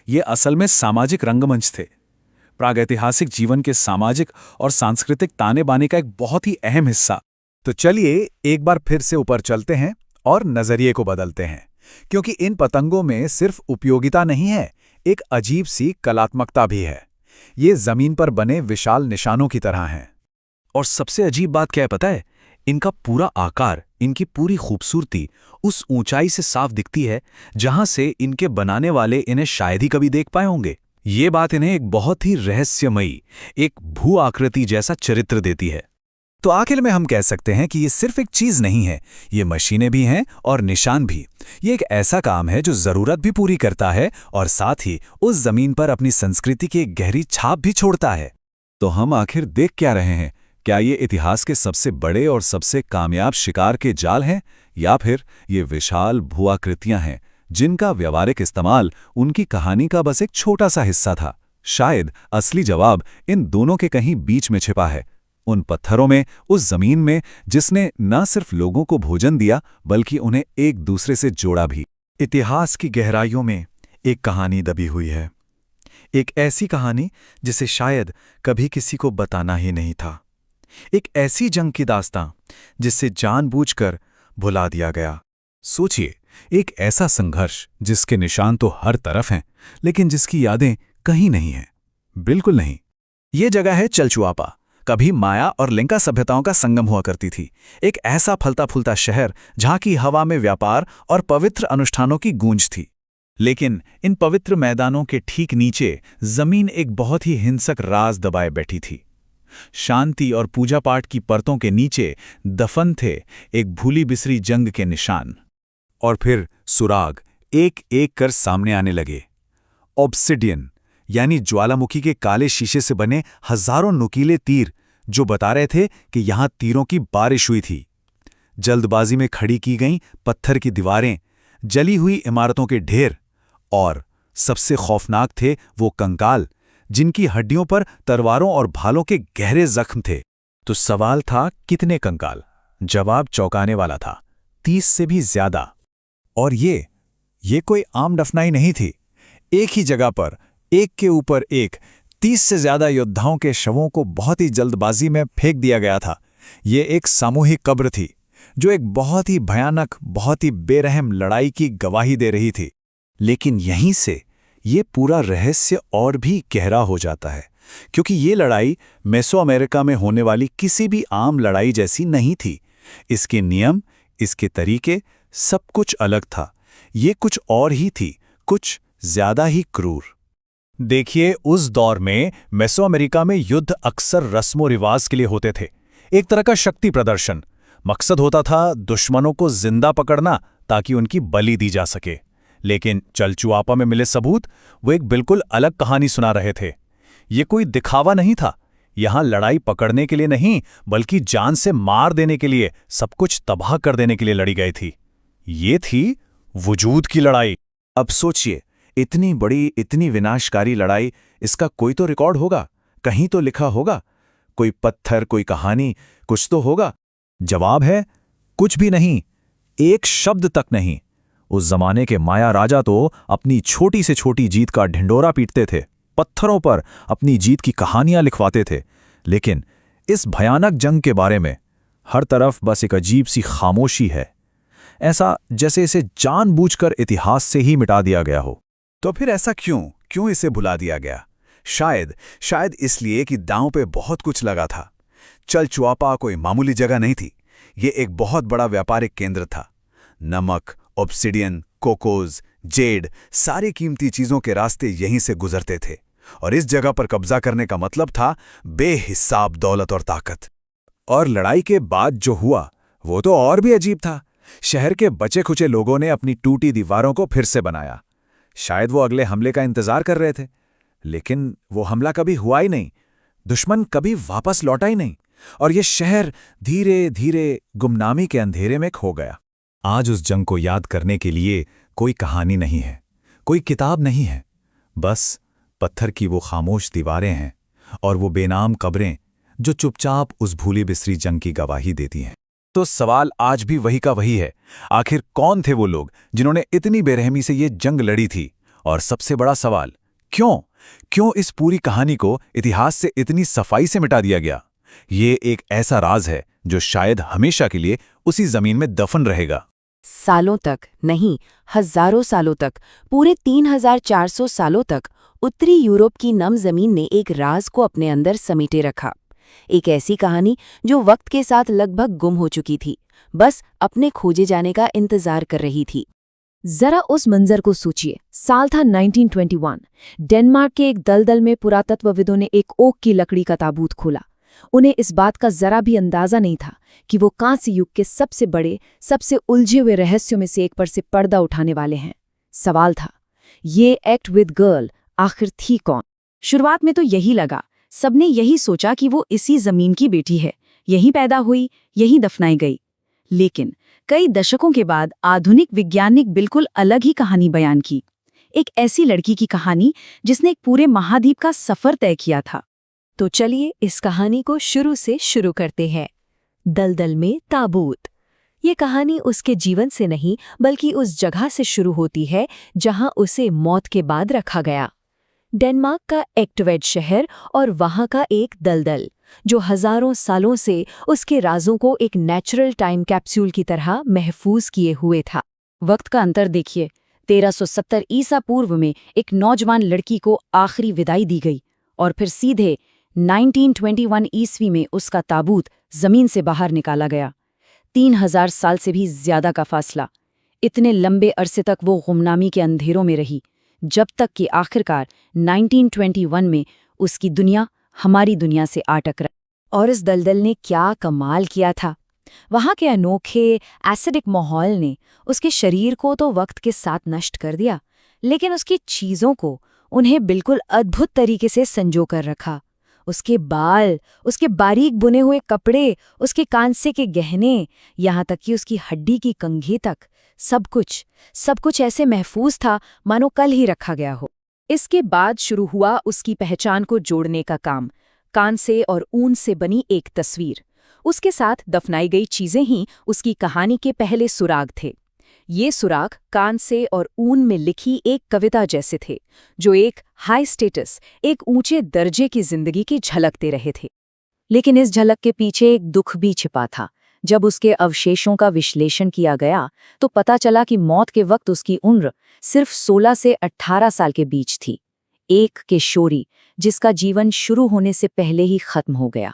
[SPEAKER 4] ये असल में सामाजिक रंगमंच थे, प्रागैतिहासिक जीवन के सामाजिक और सांस्कृतिक ताने बाने का एक बहुत ही अहम हिस्सा। तो चलिए एक बार फिर से ऊपर चलते हैं और नजरिए को बदलते हैं, क्योंकि इन पतंगों में सिर्फ उपयोगिता नहीं है, एक अजीब सी कलात्मकता भी है। ये जमीन पर बने विशाल निशानों की तरह हैं।
[SPEAKER 3] और सबसे अजीब बात क्या है पता है? इनका पूरा आकार, इनकी पूरी खूबसूरती उस ऊंचाई से साफ दिखती है जहां से इनके बनाने वाले इन्हें शायद ही कभी देख पाए होंगे। ये बात इन्हें एक बहुत ही रहस्यमयी, एक भू आकृति जैसा चरित्र देती है।
[SPEAKER 4] तो आखिर में हम कह सकते हैं कि ये सिर्फ एक चीज नहीं है, ये मशीनें भी हैं और निशान भी। ये एक ऐसा काम है जो जरूरत भी पूरी करता है और साथ ही उस जमीन पर अपनी संस्कृति की एक गहरी छाप भी छोड़ता है। तो हम आखिर देख क्या रहे हैं? क्या ये इतिहास के सबसे बड़े और सबसे कामयाब शिकार के जाल हैं, या फिर ये विशाल भूआकृतियां हैं जिनका व्यावहारिक इस्तेमाल उनकी कहानी का बस एक छोटा सा हिस्सा था? शायद असली जवाब इन दोनों के कहीं बीच में छिपा है, उन पत्थरों में, उस जमीन में जिसने न सिर्फ लोगों को भोजन दिया बल्कि उन्हें एक दूसरे से जोड़ा भी। इतिहास की गहराइयों में एक कहानी दबी हुई है, एक ऐसी कहानी जिसे शायद कभी किसी को बताना ही नहीं था, एक ऐसी जंग की दास्तां जिसे जानबूझकर भुला दिया गया। सोचिए, एक ऐसा संघर्ष जिसके निशान तो हर तरफ हैं, लेकिन जिसकी यादें कहीं नहीं हैं, बिल्कुल नहीं। ये जगह है चलचुआपा। कभी माया और लिंका सभ्यताओं का संगम हुआ करती थी, एक ऐसा फलता फूलता शहर जहां की हवा में व्यापार और पवित्र अनुष्ठानों की गूंज थी। लेकिन इन पवित्र मैदानों के ठीक नीचे जमीन एक बहुत ही हिंसक राज दबाए बैठी थी। शांति और पूजा पाठ की परतों के नीचे दफन थे एक भूली बिसरी जंग के निशान। और फिर सुराग एक एक कर सामने आने लगे। ऑब्सिडियन यानी ज्वालामुखी के काले शीशे से बने हजारों नुकीले तीर जो बता रहे थे कि यहां तीरों की बारिश हुई थी। जल्दबाजी में खड़ी की गईं पत्थर की दीवारें, जली हुई इमारतों के ढेर, और सबसे खौफनाक थे वो कंकाल जिनकी हड्डियों पर तलवारों और भालों के गहरे जख्म थे। तो सवाल था, कितने कंकाल? जवाब चौंकाने वाला था, 30 से भी ज्यादा। और ये कोई आम दफनाई नहीं थी। एक ही जगह पर एक के ऊपर एक 30 से ज्यादा योद्धाओं के शवों को बहुत ही जल्दबाजी में फेंक दिया गया था। ये एक सामूहिक कब्र थी जो एक बहुत ही भयानक, बहुत ही बेरहम लड़ाई की गवाही दे रही थी। लेकिन यहीं से ये पूरा रहस्य और भी गहरा हो जाता है, क्योंकि ये लड़ाई मेसो अमेरिका में होने वाली किसी भी आम लड़ाई जैसी नहीं थी। इसके नियम, इसके तरीके, सब कुछ अलग था। ये कुछ और ही थी, कुछ ज्यादा ही क्रूर। देखिए, उस दौर में मेसो अमेरिका में युद्ध अक्सर रस्मो रिवाज के लिए होते थे, एक तरह का शक्ति प्रदर्शन। मकसद होता था दुश्मनों को जिंदा पकड़ना ताकि उनकी बलि दी जा सके। लेकिन चलचुआपा में मिले सबूत वो एक बिल्कुल अलग कहानी सुना रहे थे। ये कोई दिखावा नहीं था, यहां लड़ाई पकड़ने के लिए नहीं बल्कि जान से मार देने के लिए, सब कुछ तबाह कर देने के लिए लड़ी गई थी। ये थी वजूद की लड़ाई। अब सोचिए, इतनी बड़ी, इतनी विनाशकारी लड़ाई, इसका कोई तो रिकॉर्ड होगा, कहीं तो लिखा होगा, कोई पत्थर, कोई कहानी, कुछ तो होगा। जवाब है, कुछ भी नहीं, एक शब्द तक नहीं। उस जमाने के माया राजा तो अपनी छोटी से छोटी जीत का ढिंडोरा पीटते थे, पत्थरों पर अपनी जीत की कहानियां लिखवाते थे, लेकिन इस भयानक जंग के बारे में हर तरफ बस एक अजीब सी खामोशी है, ऐसा जैसे इसे जानबूझकर इतिहास से ही मिटा दिया गया हो। तो फिर ऐसा क्यों इसे भुला दिया गया? शायद इसलिए कि दांव पे बहुत कुछ लगा था। चलचुआपा कोई मामूली जगह नहीं थी, ये एक बहुत बड़ा व्यापारिक केंद्र था। नमक, ऑब्सिडियन, कोकोज, जेड, सारी कीमती चीजों के रास्ते यहीं से गुजरते थे, और इस जगह पर कब्जा करने का मतलब था बेहिसाब दौलत और ताकत। और लड़ाई के बाद जो हुआ वो तो और भी अजीब था। शहर के बचे खुचे लोगों ने अपनी टूटी दीवारों को फिर से बनाया। शायद वो अगले हमले का इंतजार कर रहे थे, लेकिन वो हमला कभी हुआ ही नहीं, दुश्मन कभी वापस लौटा ही नहीं, और ये शहर धीरे धीरे गुमनामी के अंधेरे में खो गया। आज उस जंग को याद करने के लिए कोई कहानी नहीं है, कोई किताब नहीं है, बस पत्थर की वो खामोश दीवारें हैं और वो बेनाम कब्रें जो चुपचाप उस भूली बिसरी जंग की गवाही देती हैं। तो सवाल आज भी वही का वही है, आखिर कौन थे वो लोग जिन्होंने इतनी बेरहमी से ये जंग लड़ी थी? और सबसे बड़ा सवाल, क्यों इस पूरी कहानी को इतिहास से इतनी सफाई से मिटा दिया गया? ये एक ऐसा राज है जो शायद हमेशा के लिए उसी जमीन में दफन रहेगा।
[SPEAKER 8] सालों तक नहीं, हजारों सालों तक, पूरे 3400 सालों तक उत्तरी यूरोप की नम जमीन ने एक राज को अपने अंदर समेटे रखा। एक ऐसी कहानी जो वक्त के साथ लगभग गुम हो चुकी थी, बस अपने खोजे जाने का इंतजार कर रही थी।
[SPEAKER 5] जरा उस मंजर को सोचिए। साल था 1921। डेनमार्क के एक दलदल में पुरातत्वविदों ने एक ओक की लकड़ी का ताबूत खोला। उन्हें इस बात का जरा भी अंदाजा नहीं था कि वो कांस्य युग के सबसे बड़े, सबसे उलझे हुए रहस्यों में से एक पर से पर्दा उठाने वाले हैं। सवाल था, ये एक्ट विद गर्ल आखिर थी कौन? शुरुआत में तो यही लगा, सबने यही सोचा कि वो इसी जमीन की बेटी है, यही पैदा हुई, यही दफनाई गई। लेकिन कई दशकों के बाद आधुनिक वैज्ञानिक बिल्कुल अलग ही कहानी बयान की। एक ऐसी लड़की की कहानी जिसने एक पूरे महाद्वीप का सफर तय किया था।
[SPEAKER 8] तो चलिए इस कहानी को शुरू से शुरू करते हैं। दलदल में ताबूत। ये कहानी उसके जीवन से नहीं बल्कि उस जगह से शुरू होती है जहां उसे मौत के बाद रखा गया। डेनमार्क का एक्टवेड शहर और वहां का एक दलदल जो हजारों सालों से उसके राजों को एक नेचुरल टाइम कैप्सूल की तरह महफूज किए हुए था। वक्त का अंतर देखिए, 1370 ईसा पूर्व में एक नौजवान लड़की को आखिरी विदाई दी गई और फिर सीधे 1921 ईस्वी में उसका ताबूत जमीन से बाहर निकाला गया। 3000 साल से भी ज्यादा का फासला। इतने लंबे अरसे तक वो गुमनामी के अंधेरों में रही, जब तक कि आखिरकार 1921 में उसकी दुनिया हमारी दुनिया से आ टकराई। और इस दलदल ने क्या कमाल किया था। वहां के अनोखे एसिडिक माहौल ने उसके शरीर को तो वक्त के साथ नष्ट कर दिया, लेकिन उसकी चीजों को उन्हें बिल्कुल अद्भुत तरीके से संजो कर रखा। उसके बाल, उसके बारीक बुने हुए कपड़े, उसके कांसे के गहने, यहाँ तक कि उसकी हड्डी की कंघी तक, सब कुछ ऐसे महफूज था मानो कल ही रखा गया हो। इसके बाद शुरू हुआ उसकी पहचान को जोड़ने का काम। कांसे और ऊन से बनी एक तस्वीर, उसके साथ दफनाई गई चीजें ही उसकी कहानी के पहले सुराग थे। ये सुराग कांसे और ऊन में लिखी एक कविता जैसे थे, जो एक हाई स्टेटस, एक ऊंचे दर्जे की जिंदगी की झलक दे रहे थे। लेकिन इस झलक के पीछे एक दुख भी छिपा था। जब उसके अवशेषों का विश्लेषण किया गया तो पता चला कि मौत के वक्त उसकी उम्र सिर्फ 16 से 18 साल के बीच थी। एक किशोरी जिसका जीवन शुरू होने से पहले ही खत्म हो गया।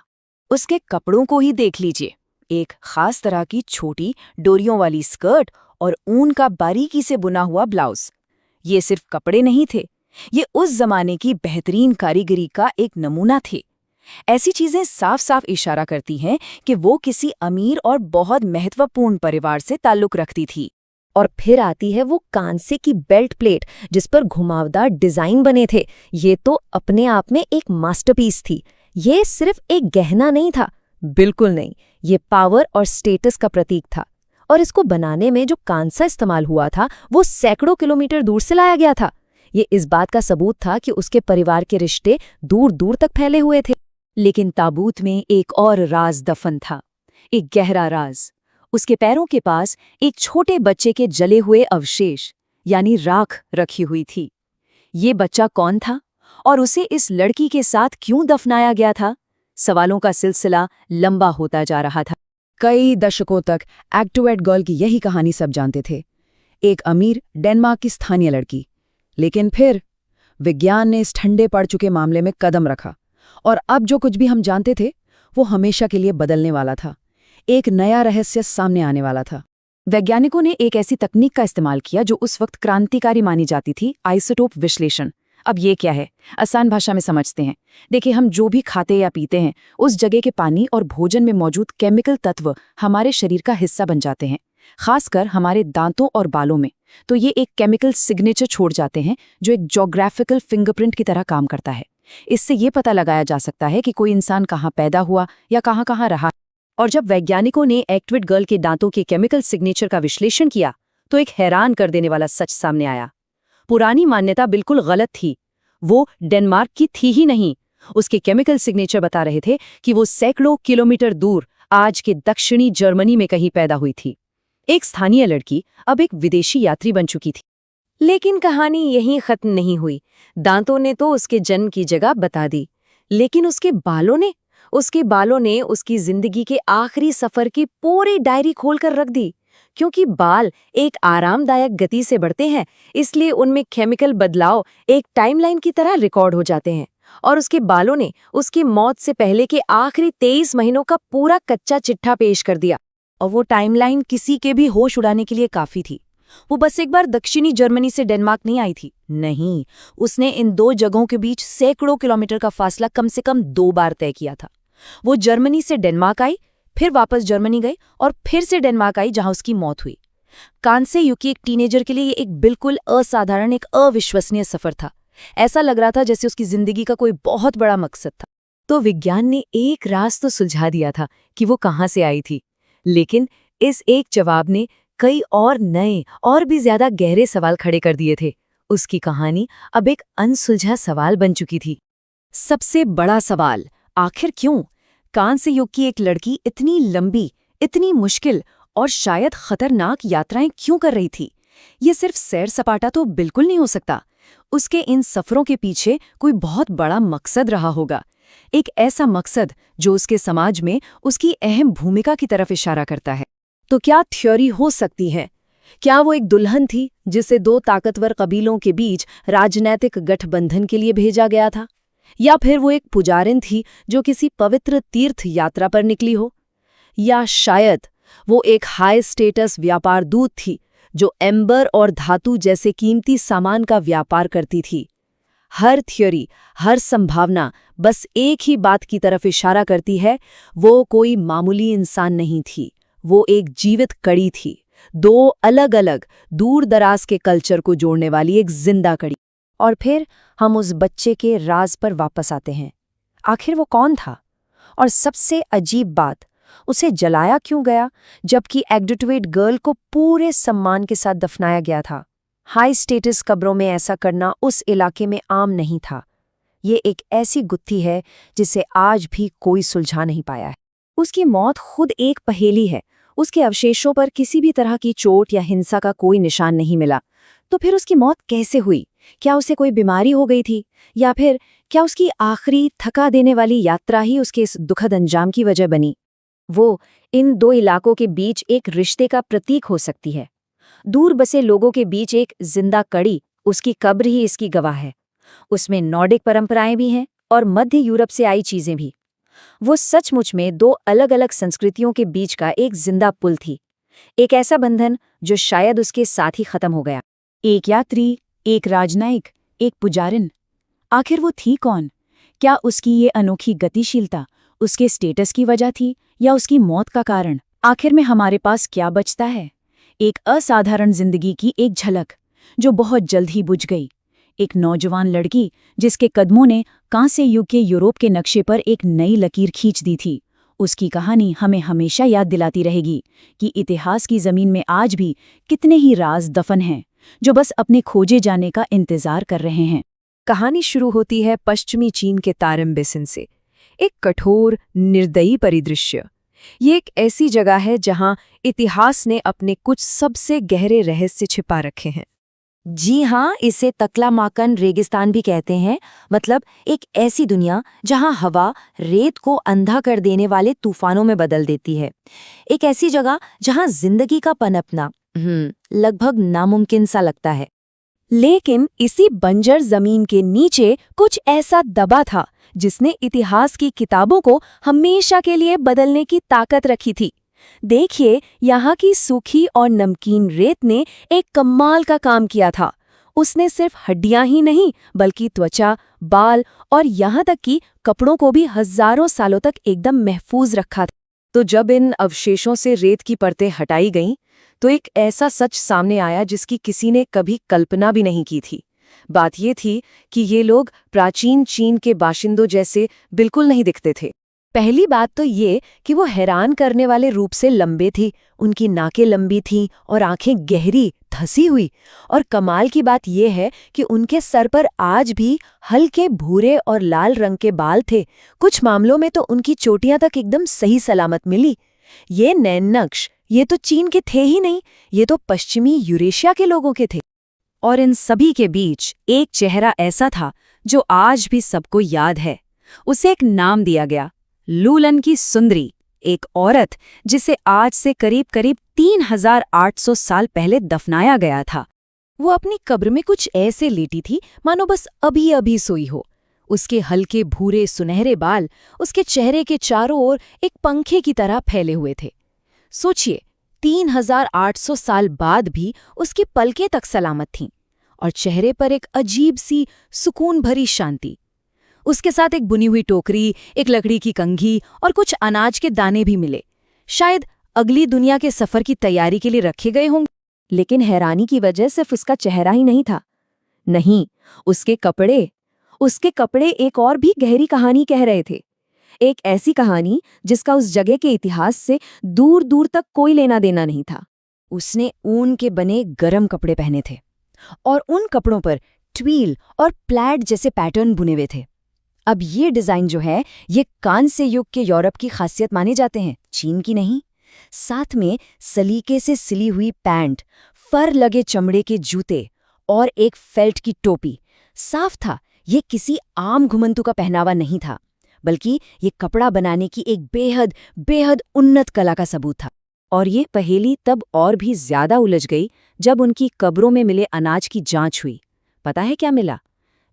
[SPEAKER 8] उसके कपड़ों को ही देख लीजिए, एक खास तरह की छोटी डोरियों वाली स्कर्ट और ऊन का बारीकी से बुना हुआ ब्लाउज। ये सिर्फ कपड़े नहीं थे, ये उस जमाने की बेहतरीन कारीगरी का एक नमूना थे। ऐसी चीजें साफ साफ इशारा करती हैं कि वो किसी अमीर और बहुत महत्वपूर्ण परिवार से ताल्लुक रखती थी।
[SPEAKER 5] और फिर आती है वो कांसे की बेल्ट प्लेट जिस पर घुमावदार डिजाइन बने थे। ये तो अपने आप में एक मास्टरपीस थी। ये सिर्फ एक गहना नहीं था, बिल्कुल नहीं, ये पावर और स्टेटस का प्रतीक था। और इसको बनाने में जो कांसा इस्तेमाल हुआ था वो सैकड़ों किलोमीटर दूर से लाया गया था। ये इस बात का सबूत था कि उसके परिवार के रिश्ते दूर दूर तक फैले हुए थे। लेकिन ताबूत में एक और राज दफन था, एक गहरा राज। उसके पैरों के पास एक छोटे बच्चे के जले हुए अवशेष यानी राख रखी हुई थी। ये बच्चा कौन था और उसे इस लड़की के साथ क्यों दफनाया गया था? सवालों का सिलसिला लंबा होता जा रहा था। कई दशकों तक एक्टवेड गर्ल की यही कहानी सब जानते थे, एक अमीर डेनमार्क की स्थानीय लड़की। लेकिन फिर विज्ञान ने इस ठंडे पड़ चुके मामले में कदम रखा और अब जो कुछ भी हम जानते थे वो हमेशा के लिए बदलने वाला था। एक नया रहस्य सामने आने वाला था। वैज्ञानिकों ने एक ऐसी तकनीक का इस्तेमाल किया जो उस वक्त क्रांतिकारी मानी जाती थी, आइसोटोप विश्लेषण। अब ये क्या है, आसान भाषा में समझते हैं। देखिए, हम जो भी खाते या पीते हैं उस जगह के पानी और भोजन में मौजूद केमिकल तत्व हमारे शरीर का हिस्सा बन जाते हैं, खासकर हमारे दांतों और बालों में। तो ये एक केमिकल सिग्नेचर छोड़ जाते हैं जो एक ज्योग्राफिकल फिंगरप्रिंट की तरह काम करता है। इससे ये पता लगाया जा सकता है कि कोई इंसान कहाँ पैदा हुआ या कहाँ रहा। और जब वैज्ञानिकों ने एक्टवेड गर्ल के दांतों के केमिकल सिग्नेचर का विश्लेषण किया तो एक हैरान कर देने वाला सच सामने आया। पुरानी मान्यता बिल्कुल गलत थी। वो डेनमार्क की थी ही नहीं। उसके केमिकल सिग्नेचर बता रहे थे कि वो सैकड़ों किलोमीटर दूर आज के दक्षिणी जर्मनी में कहीं पैदा हुई थी। एक स्थानीय लड़की अब एक विदेशी यात्री बन चुकी थी। लेकिन कहानी यहीं खत्म नहीं हुई। दांतों ने तो उसके जन्म की जगह बता दी, लेकिन उसके बालों ने उसकी जिंदगी के आखिरी सफर की पूरी डायरी खोलकर रख दी। क्योंकि बाल एक आरामदायक गति से बढ़ते हैं, इसलिए उनमें केमिकल बदलाव एक टाइमलाइन की तरह रिकॉर्ड हो जाते हैं। और उसके बालों ने उसकी मौत से पहले के आखिरी 23 महीनों का पूरा कच्चा चिट्ठा पेश कर दिया।
[SPEAKER 8] और वो टाइमलाइन किसी के भी होश उड़ाने के लिए काफी थी। वो बस एक बार दक्षिणी जर्मनी से डेनमार्क नहीं आई थी, नहीं, उसने इन 2 जगहों के बीच सैकड़ों किलोमीटर का फासला कम से कम 2 बार तय किया था। वो जर्मनी से डेनमार्क आई, फिर वापस जर्मनी गई और फिर से डेनमार्क आई जहां उसकी मौत हुई। कांसे युग की एक टीनेजर के लिए ये एक बिल्कुल असाधारण, एक अविश्वसनीय सफर था। ऐसा लग रहा था जैसे उसकी जिंदगी का कोई बहुत बड़ा मकसद था।
[SPEAKER 5] तो विज्ञान ने एक राज तो सुलझा दिया था कि वो कहाँ से आई थी, लेकिन इस एक जवाब ने कई और नए और भी ज्यादा गहरे सवाल खड़े कर दिए थे। उसकी कहानी अब एक अनसुलझा सवाल बन चुकी थी।
[SPEAKER 8] सबसे बड़ा सवाल, आखिर क्यों कांस्य युग की एक लड़की इतनी लंबी, इतनी मुश्किल और शायद खतरनाक यात्राएं क्यों कर रही थी? ये सिर्फ सैर सपाटा तो बिल्कुल नहीं हो सकता। उसके इन सफरों के पीछे कोई बहुत बड़ा मकसद रहा होगा, एक ऐसा मकसद जो उसके समाज में उसकी अहम भूमिका की तरफ इशारा करता है।
[SPEAKER 5] तो क्या थ्योरी हो सकती है? क्या वो एक दुल्हन थी जिसे 2 ताकतवर कबीलों के बीच राजनैतिक गठबंधन के लिए भेजा गया था? या फिर वो एक पुजारिन थी जो किसी पवित्र तीर्थ यात्रा पर निकली हो? या शायद वो एक हाई स्टेटस व्यापार दूत थी जो एम्बर और धातु जैसे कीमती सामान का व्यापार करती थी? हर थ्योरी, हर संभावना बस एक ही बात की तरफ इशारा करती है, वो कोई मामूली इंसान नहीं थी, वो एक जीवित कड़ी थी, 2 अलग-अलग दूर दराज के कल्चर को जोड़ने वाली एक जिंदा कड़ी।
[SPEAKER 8] और फिर हम उस बच्चे के राज पर वापस आते हैं। आखिर वो कौन था? और सबसे अजीब बात, उसे जलाया क्यों गया जबकि एग्रेजुएट गर्ल को पूरे सम्मान के साथ दफनाया गया था? हाई स्टेटस कब्रों में ऐसा करना उस इलाके में आम नहीं था। ये एक ऐसी गुत्थी है जिसे आज भी कोई सुलझा नहीं पाया है।
[SPEAKER 5] उसकी मौत खुद एक पहेली है। उसके अवशेषों पर किसी भी तरह की चोट या हिंसा का कोई निशान नहीं मिला। तो फिर उसकी मौत कैसे हुई? क्या उसे कोई बीमारी हो गई थी? या फिर क्या उसकी आखिरी थका देने वाली यात्रा ही उसके इस दुखद अंजाम की वजह बनी? वो इन 2 इलाकों के बीच एक रिश्ते का प्रतीक हो सकती है। दूर बसे लोगों के बीच एक जिंदा कड़ी, उसकी कब्र ही इसकी गवाह है। उसमें नॉर्डिक परंपराएं भी हैं और मध्य यूरोप से आई चीजें भी। वो सचमुच में 2 अलग-अलग संस्कृतियों के बीच का एक जिंदा पुल थी, एक ऐसा बंधन जो शायद उसके साथ ही खत्म हो गया।
[SPEAKER 8] एक यात्री, एक राजनयिक, एक पुजारिन। आखिर वो थी कौन? क्या उसकी ये अनोखी गतिशीलता उसके स्टेटस की वजह थी या उसकी मौत का कारण? आखिर में हमारे पास क्या बचता है? एक असाधारण जिंदगी की एक झलक जो बहुत जल्द ही बुझ गई। एक नौजवान लड़की जिसके कदमों ने कांस्य युग के यूरोप के नक्शे पर एक नई लकीर खींच दी थी। उसकी कहानी हमें हमेशा याद दिलाती रहेगी कि इतिहास की जमीन में आज भी कितने ही राज दफन हैं जो बस अपने खोजे जाने का इंतजार कर रहे हैं।
[SPEAKER 5] कहानी शुरू होती है पश्चिमी चीन के तारम बेसिन से, एक कठोर, निर्दयी परिदृश्य। ये एक ऐसी जगह है जहां इतिहास ने अपने कुछ सबसे गहरे रहस्य छिपा रखे हैं।
[SPEAKER 8] जी हाँ, इसे तकलामाकन रेगिस्तान भी कहते हैं। मतलब एक ऐसी दुनिया जहां हवा रेत को अंधा कर देने वाले तूफानों में बदल देती है। एक ऐसी जगह जहां जिंदगी का पनपना लगभग नामुमकिन सा लगता है।
[SPEAKER 5] लेकिन इसी बंजर जमीन के नीचे कुछ ऐसा दबा था जिसने इतिहास की किताबों को हमेशा के लिए बदलने की ताकत रखी थी। देखिए, यहाँ की सूखी और नमकीन रेत ने एक कमाल का काम किया था। उसने सिर्फ हड्डियां ही नहीं बल्कि त्वचा, बाल और यहाँ तक कि कपड़ों को भी हजारों सालों तक एकदम महफूज रखा था। तो जब इन अवशेषों से रेत की परतें हटाई गईं, तो एक ऐसा सच सामने आया जिसकी किसी ने कभी कल्पना भी नहीं की थी। बात ये थी कि ये लोग प्राचीन चीन के बाशिंदों जैसे बिल्कुल नहीं दिखते थे। पहली बात तो ये कि वो हैरान करने वाले रूप से लंबे थे। उनकी नाकें लंबी थीं और आंखें गहरी, धसी हुई। और कमाल की बात ये है कि उनके सर पर आज भी हल्के भूरे और लाल रंग के बाल थे। कुछ मामलों में तो उनकी चोटियां तक एकदम सही सलामत मिली। ये नैन नक्श ये तो चीन के थे ही नहीं, ये तो पश्चिमी यूरेशिया के लोगों के थे। और इन सभी के बीच एक चेहरा ऐसा था जो आज भी सबको याद है। उसे एक नाम दिया गया, लूलन की सुंदरी,
[SPEAKER 8] एक औरत जिसे आज से करीब करीब 3800 साल पहले दफनाया गया था। वो अपनी कब्र में कुछ ऐसे लेटी थी मानो बस अभी अभी सोई हो। उसके हल्के भूरे सुनहरे बाल उसके चेहरे के चारों ओर एक पंखे की तरह फैले हुए थे। सोचिए, 3800 साल बाद भी उसकी पलकें तक सलामत थीं और चेहरे पर एक अजीब सी सुकून भरी शांति। उसके साथ एक बुनी हुई टोकरी, एक लकड़ी की कंघी और कुछ अनाज के दाने भी मिले। शायद अगली दुनिया के सफर की तैयारी के लिए रखे गए होंगे।
[SPEAKER 5] लेकिन हैरानी की वजह सिर्फ उसका चेहरा ही नहीं था। नहीं, उसके कपड़े एक और भी गहरी कहानी कह रहे थे। एक ऐसी कहानी जिसका उस जगह के इतिहास से दूर दूर तक कोई लेना देना नहीं था।
[SPEAKER 8] उसने ऊन के बने गरम कपड़े पहने थे और उन कपड़ों पर ट्वील और प्लैड जैसे पैटर्न बुने हुए थे। अब ये डिजाइन जो है, ये कांस्य युग के यूरोप की खासियत माने जाते हैं, चीन की नहीं। साथ में सलीके से सिली हुई पैंट, फर लगे चमड़े के जूते और एक फेल्ट की टोपी। साफ था, ये किसी आम घुमंतु का पहनावा नहीं था, बल्कि ये कपड़ा बनाने की एक बेहद बेहद उन्नत कला का सबूत था।
[SPEAKER 5] और ये पहेली तब और भी ज्यादा उलझ गई जब उनकी कब्रों में मिले अनाज की जांच हुई। पता है क्या मिला?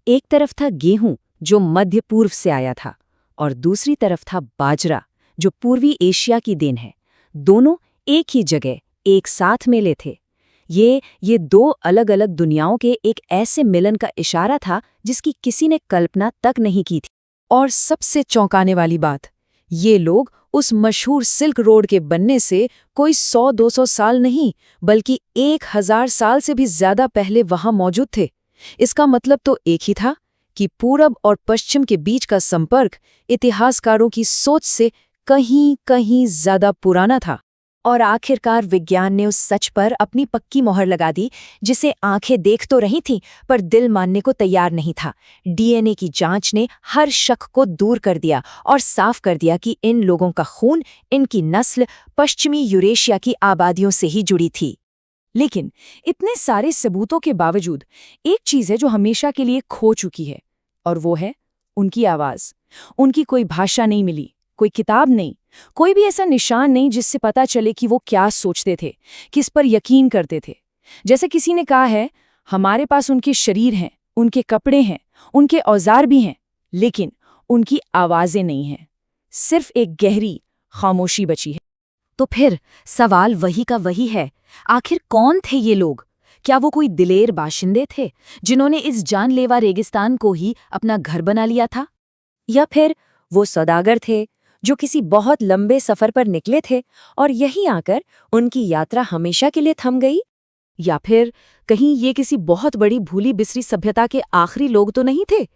[SPEAKER 5] एक तरफ था गेहूं जो मध्य पूर्व से आया था और दूसरी तरफ था बाजरा जो पूर्वी एशिया की देन है। दोनों एक ही जगह एक साथ मिले थे। ये दो अलग अलग दुनियाओं के एक ऐसे मिलन का इशारा था जिसकी किसी ने कल्पना तक नहीं की थी। और सबसे चौंकाने वाली बात, ये लोग उस मशहूर सिल्क रोड के बनने से कोई 100-200 साल नहीं, बल्कि 1000 साल से भी ज्यादा पहले वहां मौजूद थे। इसका मतलब तो एक ही था कि पूरब और पश्चिम के बीच का संपर्क इतिहासकारों की सोच से कहीं कहीं ज्यादा पुराना था।
[SPEAKER 8] और आखिरकार विज्ञान ने उस सच पर अपनी पक्की मोहर लगा दी, जिसे आंखें देख तो रही थीं पर दिल मानने को तैयार नहीं था। डीएनए की जांच ने हर शक को दूर कर दिया और साफ कर दिया कि इन लोगों का खून, इनकी नस्ल पश्चिमी यूरेशिया की आबादियों से ही जुड़ी थी। लेकिन इतने सारे सबूतों के बावजूद एक चीज है जो हमेशा के लिए खो चुकी है, और वो है उनकी आवाज। उनकी कोई भाषा नहीं मिली, कोई किताब नहीं, कोई भी ऐसा निशान नहीं जिससे पता चले कि वो क्या सोचते थे, किस पर यकीन करते थे। जैसे किसी ने कहा है, हमारे पास उनके शरीर हैं, उनके कपड़े हैं, उनके औजार भी हैं, लेकिन उनकी आवाजें नहीं हैं। सिर्फ एक गहरी खामोशी बची है। तो फिर सवाल वही का वही है, आखिर कौन थे ये लोग? क्या वो कोई दिलेर बाशिंदे थे जिन्होंने इस जानलेवा रेगिस्तान को ही अपना घर बना लिया था? या फिर वो सौदागर थे जो किसी बहुत लंबे सफर पर निकले थे और यहीं आकर उनकी यात्रा हमेशा के लिए थम गई? या फिर कहीं ये किसी बहुत बड़ी भूली बिसरी सभ्यता के आखिरी लोग तो नहीं थे,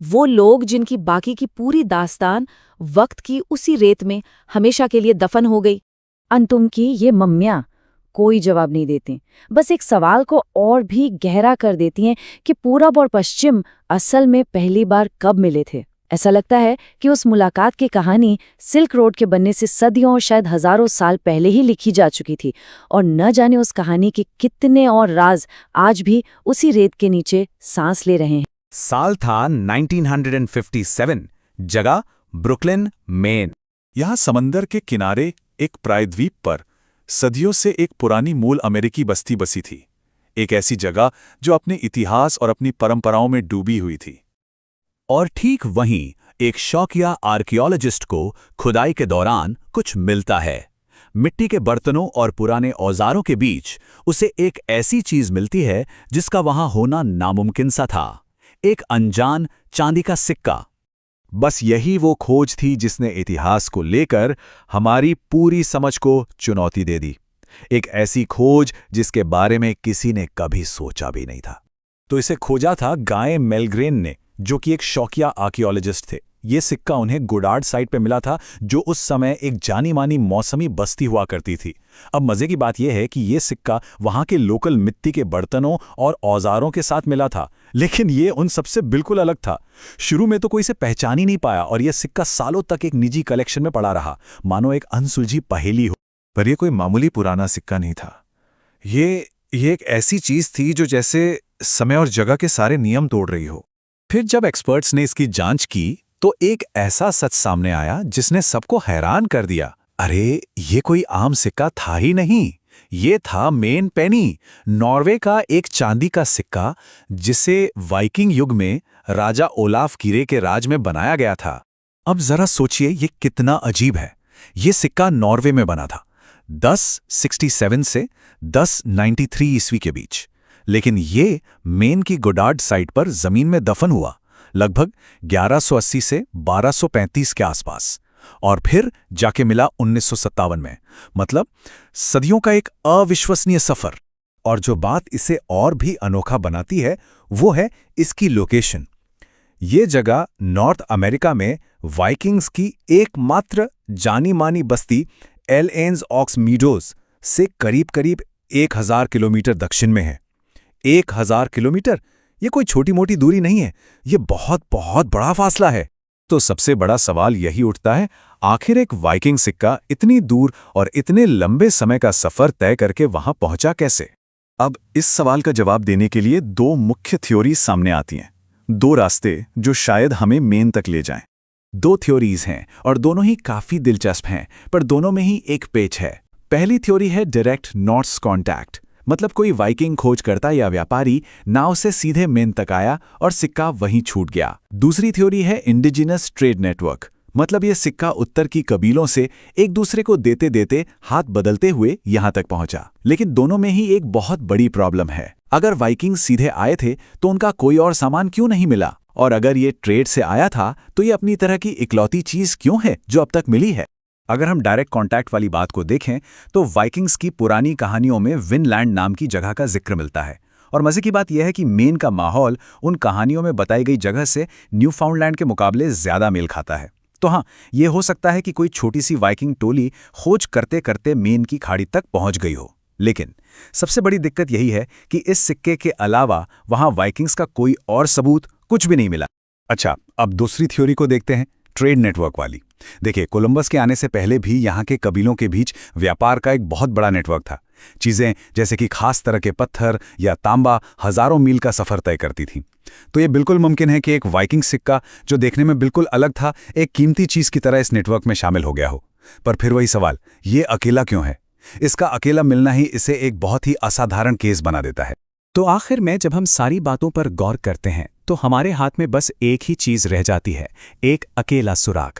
[SPEAKER 8] वो लोग जिनकी बाकी की पूरी दास्तान वक्त की उसी रेत में हमेशा के लिए दफन हो गई? अंतुम की ये मम्मियाँ कोई जवाब नहीं देती, बस एक सवाल को और भी गहरा कर देती हैं कि पूरब और पश्चिम असल में पहली बार कब मिले थे। ऐसा लगता है कि उस मुलाकात की कहानी सिल्क रोड के बनने से सदियों और शायद हजारों साल पहले ही लिखी जा चुकी थी, और न जाने उस कहानी के कितने और राज आज भी उसी रेत के नीचे सांस ले रहे हैं।
[SPEAKER 3] साल था 1957, जगह ब्रुकलिन, मेन।
[SPEAKER 4] यहाँ समंदर के किनारे एक प्रायद्वीप पर सदियों से एक पुरानी मूल अमेरिकी बस्ती बसी थी। एक ऐसी जगह जो अपने इतिहास और अपनी परंपराओं में डूबी हुई थी।
[SPEAKER 3] और ठीक वहीं एक शौकिया आर्कियोलॉजिस्ट को खुदाई के दौरान कुछ मिलता है। मिट्टी के बर्तनों और पुराने औजारों के बीच उसे एक ऐसी चीज मिलती है जिसका वहां होना नामुमकिन सा था, एक अनजान चांदी का सिक्का।
[SPEAKER 2] बस यही वो खोज थी जिसने इतिहास को लेकर हमारी पूरी समझ को चुनौती दे दी। एक ऐसी खोज जिसके बारे में किसी ने कभी सोचा भी नहीं था। तो इसे खोजा था गाय मेलग्रेन ने, जो कि एक शौकिया आर्कियोलॉजिस्ट थे। ये सिक्का उन्हें गुडार्ड साइट पे मिला था, जो उस समय एक जानी मानी मौसमी बस्ती हुआ करती थी। अब मजे की बात यह है कि ये सिक्का वहां के लोकल मिट्टी के बर्तनों और औजारों के साथ मिला था, लेकिन ये उन सबसे बिल्कुल अलग था। शुरू में तो कोई इसे पहचान ही नहीं पाया और यह सिक्का सालों तक एक निजी कलेक्शन में पड़ा रहा, मानो एक अनसुलझी पहेली हो।
[SPEAKER 4] पर यह कोई मामूली पुराना सिक्का नहीं था। ये एक ऐसी चीज थी जो जैसे समय और जगह के सारे नियम तोड़ रही हो। फिर जब एक्सपर्ट्स ने इसकी जांच की तो एक ऐसा सच सामने आया जिसने सबको हैरान कर दिया। अरे, ये कोई आम सिक्का था ही नहीं। ये था मेन पेनी, नॉर्वे का एक चांदी का सिक्का जिसे वाइकिंग युग में राजा ओलाफ कीरे के राज में बनाया गया था। अब जरा सोचिए ये कितना अजीब है। ये सिक्का नॉर्वे में बना था 1067 से 1093 ईस्वी के बीच, लेकिन ये मेन की गोडार्ड साइट पर जमीन में दफन हुआ लगभग 1180 से 1235 के आसपास, और फिर जाके मिला 1957 में। मतलब सदियों का एक अविश्वसनीय सफर। और जो बात इसे और भी अनोखा बनाती है वो है इसकी लोकेशन। ये जगह नॉर्थ अमेरिका में वाइकिंग्स की एकमात्र जानी मानी बस्ती एल-एंस ऑक्स मीडोज से करीब करीब 1000 किलोमीटर दक्षिण में है। 1000 किलोमीटर, ये कोई छोटी मोटी दूरी नहीं है, ये बहुत बहुत बड़ा फासला है। तो सबसे बड़ा सवाल यही उठता है, आखिर एक वाइकिंग सिक्का इतनी दूर और इतने लंबे समय का सफर तय करके वहां पहुंचा कैसे? अब इस सवाल का जवाब देने के लिए दो मुख्य थ्योरीज सामने आती हैं, दो रास्ते जो शायद हमें मेन तक ले जाएं। दो थ्योरीज हैं और दोनों ही काफी दिलचस्प हैं, पर दोनों में ही एक पेच है। पहली थ्योरी है डायरेक्ट नॉर्थ कॉन्टैक्ट, मतलब कोई वाइकिंग खोजकर्ता या व्यापारी नाव से सीधे मेन तक आया और सिक्का वहीं छूट गया। दूसरी थ्योरी है इंडिजिनस ट्रेड नेटवर्क, मतलब ये सिक्का उत्तर की कबीलों से एक दूसरे को देते देते हाथ बदलते हुए यहां तक पहुंचा। लेकिन दोनों में ही एक बहुत बड़ी प्रॉब्लम है। अगर वाइकिंग सीधे आए थे तो उनका कोई और सामान क्यों नहीं मिला, और अगर ये ट्रेड से आया था तो ये अपनी तरह की इकलौती चीज क्यों है जो अब तक मिली है? अगर हम डायरेक्ट कांटेक्ट वाली बात को देखें तो वाइकिंग्स की पुरानी कहानियों में विनलैंड नाम की जगह का जिक्र मिलता है, और मजे की बात यह है कि मेन का माहौल उन कहानियों में बताई गई जगह से न्यूफाउंडलैंड के मुकाबले ज्यादा मेल खाता है। तो हाँ, ये हो सकता है कि कोई छोटी सी वाइकिंग टोली खोज करते करते मेन की खाड़ी तक पहुंच गई हो। लेकिन सबसे बड़ी दिक्कत यही है कि इस सिक्के के अलावा वहां वाइकिंग्स का कोई और सबूत कुछ भी नहीं मिला। अच्छा, अब दूसरी थ्योरी को देखते हैं, ट्रेड नेटवर्क वाली। देखिए, कोलंबस के आने से पहले भी यहाँ के कबीलों के बीच व्यापार का एक बहुत बड़ा नेटवर्क था। चीजें जैसे कि खास तरह के पत्थर या तांबा हजारों मील का सफर तय करती थी। तो ये बिल्कुल मुमकिन है कि एक वाइकिंग सिक्का जो देखने में बिल्कुल अलग था, एक कीमती चीज की तरह इस नेटवर्क में शामिल हो गया हो। पर फिर वही सवाल, ये अकेला क्यों है? इसका अकेला मिलना ही इसे एक बहुत ही असाधारण केस बना देता है।
[SPEAKER 2] तो आखिर में जब हम सारी बातों पर गौर करते हैं तो हमारे हाथ में बस एक ही चीज रह जाती है, एक अकेला सुराग।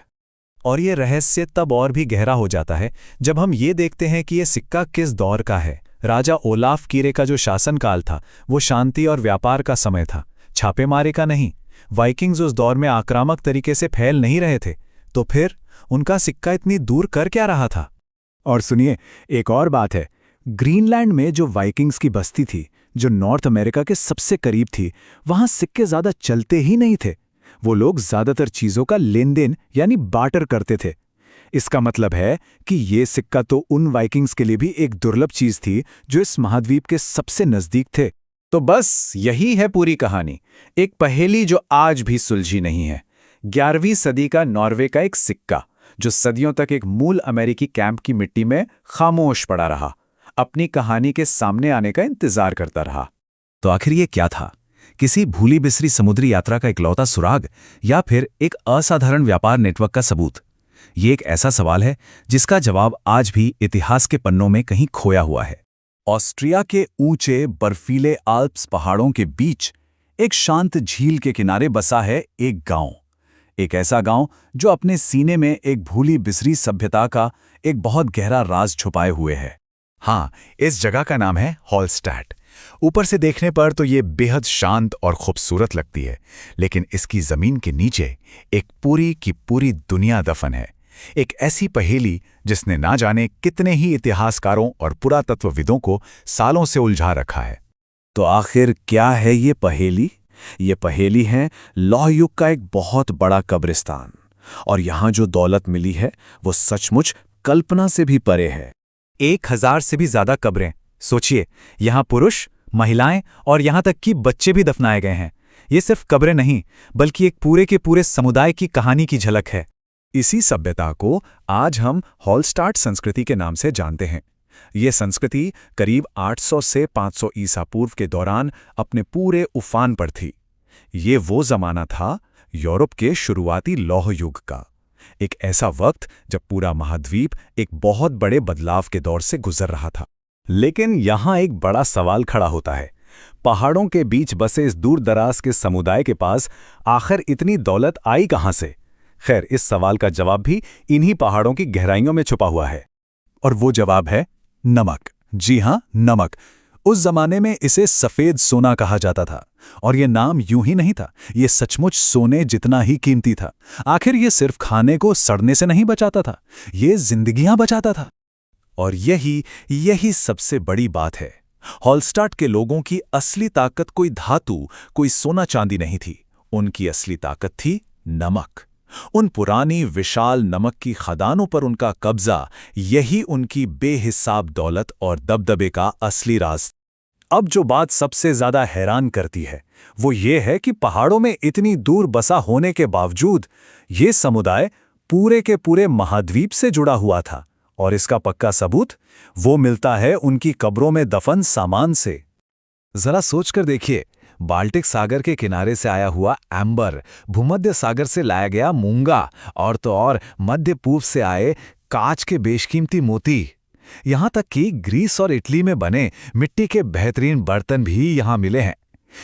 [SPEAKER 2] और ये रहस्य तब और भी गहरा हो जाता है जब हम ये देखते हैं कि ये सिक्का किस दौर का है। राजा ओलाफ कीरे का जो शासनकाल था वो शांति और व्यापार का समय था, छापेमारे का नहीं। वाइकिंग्स उस दौर में आक्रामक तरीके से फैल नहीं रहे थे, तो फिर उनका सिक्का इतनी दूर कर क्या रहा था?
[SPEAKER 4] और सुनिए, एक और बात है, ग्रीनलैंड में जो वाइकिंग्स की बस्ती थी, जो नॉर्थ अमेरिका के सबसे करीब थी, वहां सिक्के ज्यादा चलते ही नहीं थे। वो लोग ज्यादातर चीजों का लेन देन यानी बार्टर करते थे। इसका मतलब है कि ये सिक्का तो उन वाइकिंग्स के लिए भी एक दुर्लभ चीज थी जो इस महाद्वीप के सबसे नजदीक थे।
[SPEAKER 2] तो बस यही है पूरी कहानी, एक पहेली जो आज भी सुलझी नहीं है। 11वीं सदी का नॉर्वे का एक सिक्का जो सदियों तक एक मूल अमेरिकी कैंप की मिट्टी में खामोश पड़ा रहा, अपनी कहानी के सामने आने का इंतजार करता रहा।
[SPEAKER 4] तो आखिर ये क्या था? किसी भूली बिसरी समुद्री यात्रा का इकलौता सुराग, या फिर एक असाधारण व्यापार नेटवर्क का सबूत? ये एक ऐसा सवाल है जिसका जवाब आज भी इतिहास के पन्नों में कहीं खोया हुआ है। ऑस्ट्रिया के ऊंचे बर्फीले आल्प्स पहाड़ों के बीच एक शांत झील के किनारे बसा है एक गांव। एक ऐसा गांव जो अपने सीने में एक भूली बिसरी सभ्यता का एक बहुत गहरा राज छुपाए हुए है। हाँ, इस जगह का नाम है हॉलस्टैट। ऊपर से देखने पर तो ये बेहद शांत और खूबसूरत लगती है, लेकिन इसकी जमीन के नीचे एक पूरी की पूरी दुनिया दफन है। एक ऐसी पहेली जिसने ना जाने कितने ही इतिहासकारों और पुरातत्वविदों को सालों से उलझा रखा है। तो आखिर क्या है ये पहेली? ये पहेली है लौह युग का एक बहुत बड़ा कब्रिस्तान, और यहाँ जो दौलत मिली है वो सचमुच कल्पना से भी परे है। 1000 से भी ज्यादा कब्रें। सोचिए, यहाँ पुरुष, महिलाएं और यहाँ तक कि बच्चे भी दफनाए गए हैं। ये सिर्फ कब्रें नहीं, बल्कि एक पूरे के पूरे समुदाय की कहानी की झलक है। इसी सभ्यता को आज हम हॉलस्टाट संस्कृति के नाम से जानते हैं। ये संस्कृति करीब 800 से 500 ईसा पूर्व के दौरान अपने पूरे उफान पर थी। ये वो जमाना था यूरोप के शुरुआती लौह युग का, एक ऐसा वक्त जब पूरा महाद्वीप एक बहुत बड़े बदलाव के दौर से गुजर रहा था। लेकिन यहां एक बड़ा सवाल खड़ा होता है, पहाड़ों के बीच बसे इस दूर दराज के समुदाय के पास आखिर इतनी दौलत आई कहां से? खैर, इस सवाल का जवाब भी इन्हीं पहाड़ों की गहराइयों में छुपा हुआ है। और वो जवाब है नमक। जी हां, नमक। उस जमाने में इसे सफेद सोना कहा जाता था, और ये नाम यूं ही नहीं था, ये सचमुच सोने जितना ही कीमती था। आखिर ये सिर्फ खाने को सड़ने से नहीं बचाता था, ये जिंदगियां बचाता था। और यही सबसे बड़ी बात है। हॉलस्टाट के लोगों की असली ताकत कोई धातु, कोई सोना चांदी नहीं थी। उनकी असली ताकत थी नमक। उन पुरानी विशाल नमक की खदानों पर उनका कब्जा, यही उनकी बेहिसाब दौलत और दबदबे का असली राज। अब जो बात सबसे ज्यादा हैरान करती है वो ये है कि पहाड़ों में इतनी दूर बसा होने के बावजूद ये समुदाय पूरे के पूरे महाद्वीप से जुड़ा हुआ था, और इसका पक्का सबूत वो मिलता है उनकी कब्रों में दफन सामान से।
[SPEAKER 1] जरा सोचकर देखिए, बाल्टिक सागर के किनारे से आया हुआ एम्बर, भूमध्य सागर से लाया गया मूंगा, और तो और मध्य पूर्व से आए कांच के बेशकीमती मोती, यहां तक कि ग्रीस और इटली में बने मिट्टी के बेहतरीन बर्तन भी यहां मिले हैं।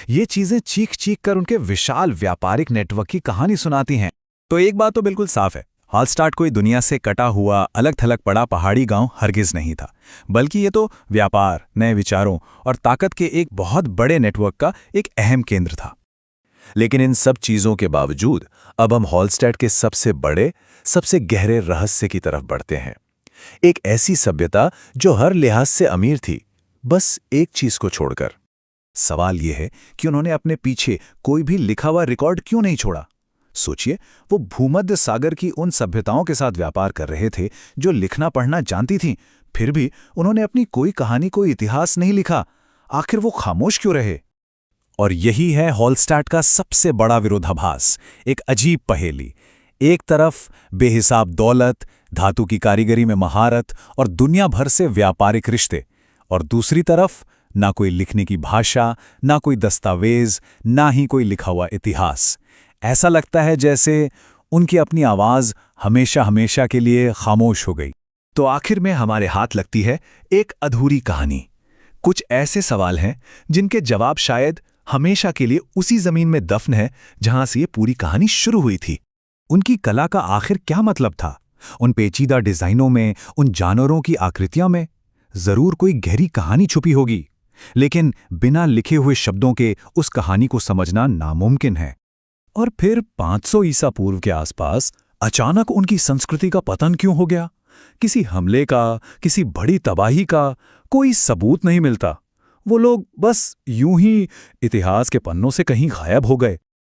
[SPEAKER 1] ये चीजें चीख चीख कर उनके विशाल व्यापारिक नेटवर्क की कहानी सुनाती हैं।
[SPEAKER 4] तो एक बात तो बिल्कुल साफ है, हॉलस्टाट कोई दुनिया से कटा हुआ अलग थलग पड़ा पहाड़ी गांव हरगिज नहीं था, बल्कि ये तो व्यापार, नए विचारों और ताकत के एक बहुत बड़े नेटवर्क का एक अहम केंद्र था। लेकिन इन सब चीजों के बावजूद अब हम हॉलस्टाट के सबसे बड़े, सबसे गहरे रहस्य की तरफ बढ़ते हैं। एक ऐसी सभ्यता जो हर लिहाज से अमीर थी, बस एक चीज को छोड़कर। सवाल यह है कि उन्होंने अपने पीछे कोई भी लिखा हुआ रिकॉर्ड क्यों नहीं छोड़ा। सोचिए, वो भूमध्य सागर की उन सभ्यताओं के साथ व्यापार कर रहे थे जो लिखना पढ़ना जानती थीं, फिर भी उन्होंने अपनी कोई कहानी, कोई इतिहास नहीं लिखा। आखिर वो खामोश क्यों रहे? और यही है हॉलस्टाट का सबसे बड़ा विरोधाभास, एक अजीब पहेली। एक तरफ बेहिसाब दौलत, धातु की कारीगरी में महारत और दुनिया भर से व्यापारिक रिश्ते, और दूसरी तरफ ना कोई लिखने की भाषा, ना कोई दस्तावेज, ना ही कोई लिखा हुआ इतिहास। ऐसा लगता है जैसे उनकी अपनी आवाज हमेशा हमेशा के लिए खामोश हो गई।
[SPEAKER 1] तो आखिर में हमारे हाथ लगती है एक अधूरी कहानी। कुछ ऐसे सवाल हैं जिनके जवाब शायद हमेशा के लिए उसी जमीन में दफन है जहां से ये पूरी कहानी शुरू हुई थी।
[SPEAKER 4] उनकी कला का आखिर क्या मतलब था? उन पेचीदा डिजाइनों में, उन जानवरों की आकृतियों में जरूर कोई गहरी कहानी छुपी होगी, लेकिन बिना लिखे हुए शब्दों के उस कहानी को समझना नामुमकिन है। और फिर 500 ईसा पूर्व के आसपास अचानक उनकी संस्कृति का पतन क्यों हो गया? किसी हमले का, किसी बड़ी तबाही का कोई सबूत नहीं मिलता। वो लोग बस यूं ही इतिहास के पन्नों से कहीं गायब हो गए।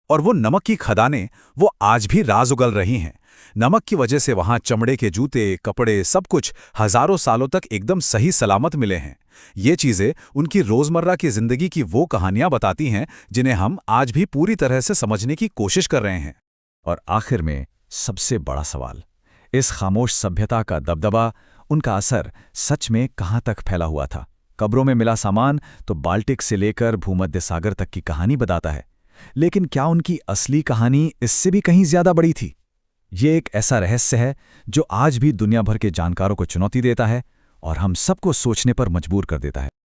[SPEAKER 4] और वो नमक की खदानें, वो आज भी राज उगल रही हैं। नमक की वजह से वहां चमड़े के जूते, कपड़े, सब कुछ हजारों सालों तक एकदम सही सलामत मिले हैं। ये चीजें उनकी रोजमर्रा की जिंदगी की वो कहानियां बताती हैं जिन्हें हम आज भी पूरी तरह से समझने की कोशिश कर रहे हैं।
[SPEAKER 1] और आखिर में सबसे बड़ा सवाल, इस खामोश सभ्यता का दबदबा, उनका असर सच में कहां तक फैला हुआ था? कब्रों में मिला सामान तो बाल्टिक से लेकर भूमध्य सागर तक की कहानी बताता है, लेकिन क्या उनकी असली कहानी इससे भी कहीं ज्यादा बड़ी थी? ये एक ऐसा रहस्य है जो आज भी दुनिया भर के जानकारों को चुनौती देता है और हम सबको सोचने पर मजबूर कर देता है।